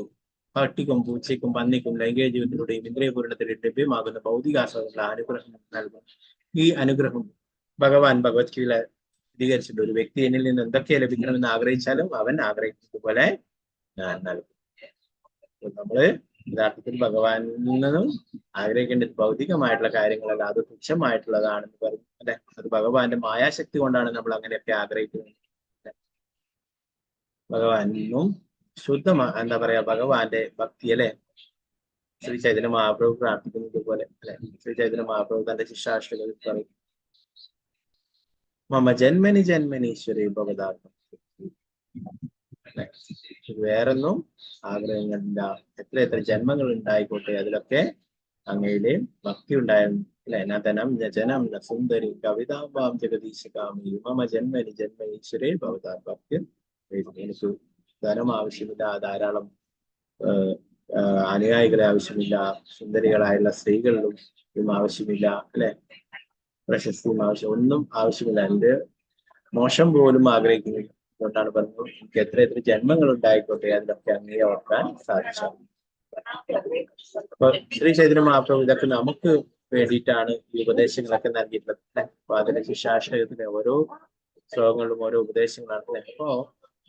പട്ടിക്കും പൂച്ചയ്ക്കും പന്നിക്കും ലൈംഗിക ജീവിതത്തിലൂടെയും ഇന്ദ്രിയപൂരണത്തിലൂടെയും ലഭ്യമാകുന്ന ഭൗതികാസ്വാദങ്ങളുടെ അനുഗ്രഹം നൽകും. ഈ അനുഗ്രഹം ഭഗവാൻ ഭഗവത്ഗീത വിശദീകരിച്ചിട്ടുണ്ട്. ഒരു വ്യക്തി എന്നിൽ നിന്ന് എന്തൊക്കെ ലഭിക്കണമെന്ന് ആഗ്രഹിച്ചാലും അവൻ ആഗ്രഹിക്കുന്നത് പോലെ ഞാൻ നൽകും. നമ്മള് യഥാർത്ഥത്തിൽ ഭഗവാനിൽ നിന്നും ആഗ്രഹിക്കേണ്ടത് ഭൗതികമായിട്ടുള്ള കാര്യങ്ങളല്ല, അത് തുച്ഛമായിട്ടുള്ളതാണെന്ന് പറയും അല്ലെ. അത് ഭഗവാന്റെ മായാശക്തി കൊണ്ടാണ് നമ്മൾ അങ്ങനെയൊക്കെ ആഗ്രഹിക്കുന്നത്. ഭഗവാനും എന്താ പറയാ ഭഗവാന്റെ ഭക്തി അല്ലെ. ശ്രീ ചൈതന്യ മഹാപ്രഭു പ്രാർത്ഥിക്കുന്നത് പോലെ അല്ലെ. ശ്രീ ചൈതന്യ മഹാപ്രഭു തന്റെ ശിഷ്യാഷ്ടകളിൽ പറയും മമ ജന്മനി ജന്മനീശ്വരി ഭഗവതാർത്ഥം. വേറൊന്നും ആഗ്രഹങ്ങളില്ല, എത്ര ജന്മങ്ങൾ ഉണ്ടായിക്കോട്ടെ അതിലൊക്കെ അങ്ങയിലെ ഭക്തി ഉണ്ടായിരുന്നു അല്ലെ. നതനം ജനം ന സുന്ദരി കവിതാം ജഗദീശകാമി മമ ജന്മനി ജന്മനീശ്വരേ ഭഗവതാർത്ഥം. എനിക്ക് ധനം ആവശ്യമില്ല, ധാരാളം അനുയായികളെ ആവശ്യമില്ല, സുന്ദരികളായുള്ള സ്ത്രീകളിലും ആവശ്യമില്ല അല്ലെ, പ്രശസ്തിയും ഒന്നും ആവശ്യമില്ല, എന്റെ മോശം പോലും ആഗ്രഹിക്കുന്നില്ല. അതുകൊണ്ടാണ് പറഞ്ഞത് എനിക്ക് എത്ര ജന്മങ്ങൾ ഉണ്ടായിക്കോട്ടെ അതിലൊക്കെ അങ്ങേ ഓർക്കാൻ സാധിച്ചു. അപ്പൊ ശ്രീ ചൈതന്യ മഹാപ്രഭു ഇതൊക്കെ നമുക്ക് വേണ്ടിയിട്ടാണ് ഈ ഉപദേശങ്ങളൊക്കെ നൽകിയിട്ടുള്ളത് അല്ലെ. അപ്പൊ അതിന്റെ ശിഷ്യാശ്രയത്തിലെ ഓരോ ശ്ലോകങ്ങളിലും ഓരോ ഉപദേശങ്ങളാണ്. അപ്പോ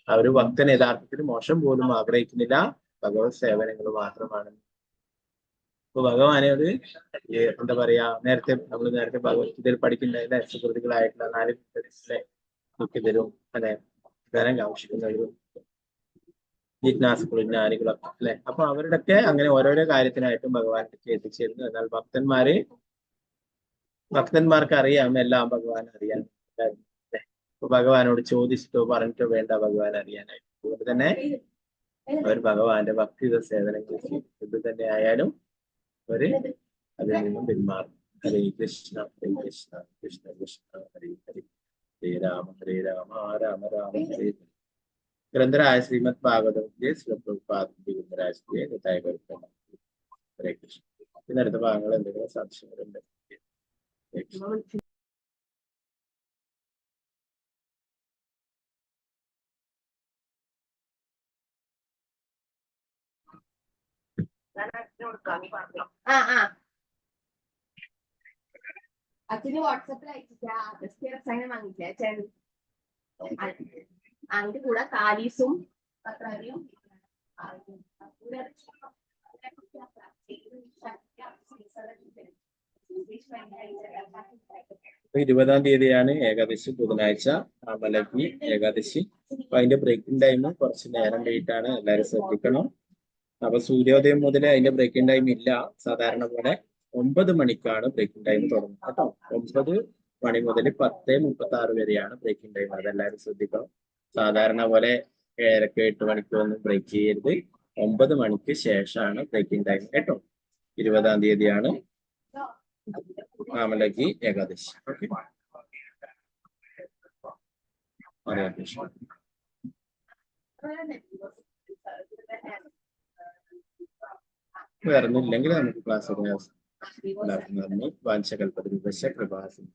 ആ ഒരു ഭക്തൻ യഥാർത്ഥത്തിൽ മോശം പോലും ആഗ്രഹിക്കുന്നില്ല, ഭഗവത് സേവനങ്ങൾ മാത്രമാണ്. അപ്പൊ ഭഗവാനോട് എന്താ പറയാ, നമ്മൾ നേരത്തെ ഭഗവത്ഗീതയിൽ പഠിക്കുന്ന സുഹൃത്തുക്കളായിട്ടുള്ള 4 ദുഃഖിതരും അല്ലെ, ധനം കാക്ഷിക്കുന്നവരും ജിജ്ഞാസുക്കളും ജ്ഞാനികളൊക്കെ അല്ലെ. അപ്പൊ അവരുടെയൊക്കെ അങ്ങനെ ഓരോരോ കാര്യത്തിനായിട്ടും ഭഗവാനിലേക്ക് എത്തിച്ചേരുന്നു. എന്നാൽ ഭക്തന്മാർക്ക് അറിയാം എല്ലാം ഭഗവാൻ അറിയാൻ. അപ്പൊ ഭഗവാനോട് ചോദിച്ചിട്ടോ പറഞ്ഞിട്ടോ വേണ്ട ഭഗവാൻ അറിയാനായിട്ട്. അതുകൊണ്ട് തന്നെ അവർ ഭഗവാന്റെ ഭക്തിയുടെ സേവനങ്ങൾ എന്ത് തന്നെ ആയാലും അവര് അതിൽ നിന്നും പിന്മാറും. ഹരേ കൃഷ്ണ ഹരേ കൃഷ്ണ കൃഷ്ണ കൃഷ്ണ ഹരേ ഹരേ ഹരേ രാമ രാമ രാമ ഹരേ. ഗ്രന്ഥരായ ശ്രീമദ് ഭാഗവതത്തിന്റെ ഹരേ കൃഷ്ണ. ഇതിനടുത്ത ഭാഗങ്ങൾ എന്തെങ്കിലും സംശയങ്ങളുണ്ട്? അച്ഛന് വാട്സാപ്പിൽ അയച്ചിട്ടാ രസായനം വാങ്ങിച്ചേ അച്ഛൻ. അതിന്റെ കൂടെ കാലീസും പത്രാരിയും 20-ാം തീയതിയാണ് ഏകാദശി, ബുധനാഴ്ച അമലക്കി ഏകാദശി. അപ്പൊ അതിന്റെ ബ്രേക്കിംഗ് ടൈം കുറച്ച് നേരം വൈകിട്ടാണ്, എല്ലാവരും ശ്രദ്ധിക്കണം. അപ്പൊ സൂര്യോദയം മുതൽ അതിന്റെ ബ്രേക്കിംഗ് ടൈം ഇല്ല. സാധാരണ പോലെ 9 മണിക്കാണ് ബ്രേക്കിംഗ് ടൈം തുടങ്ങുന്നത് കേട്ടോ. 9 മണി മുതൽ 10:36 വരെയാണ് ബ്രേക്കിംഗ് ടൈം. അതെല്ലാവരും ശ്രദ്ധിക്കണം. സാധാരണ പോലെ 7:00 8 മണിക്കൊന്നും ബ്രേക്ക് ചെയ്യരുത്. 9 മണിക്ക് ശേഷമാണ് ബ്രേക്കിംഗ് ടൈം കേട്ടോ. 20-ാം തീയതിയാണ് ആമലക്കി ഏകാദശി. ഓക്കെ, ഹരേ കൃഷ്ണ. വേറൊന്നുമില്ലെങ്കിൽ നമുക്ക് ക്ലാസ് നന്ദി. വാഞ്ചകൽപ്പതരുപശ കൃപാസിംഹ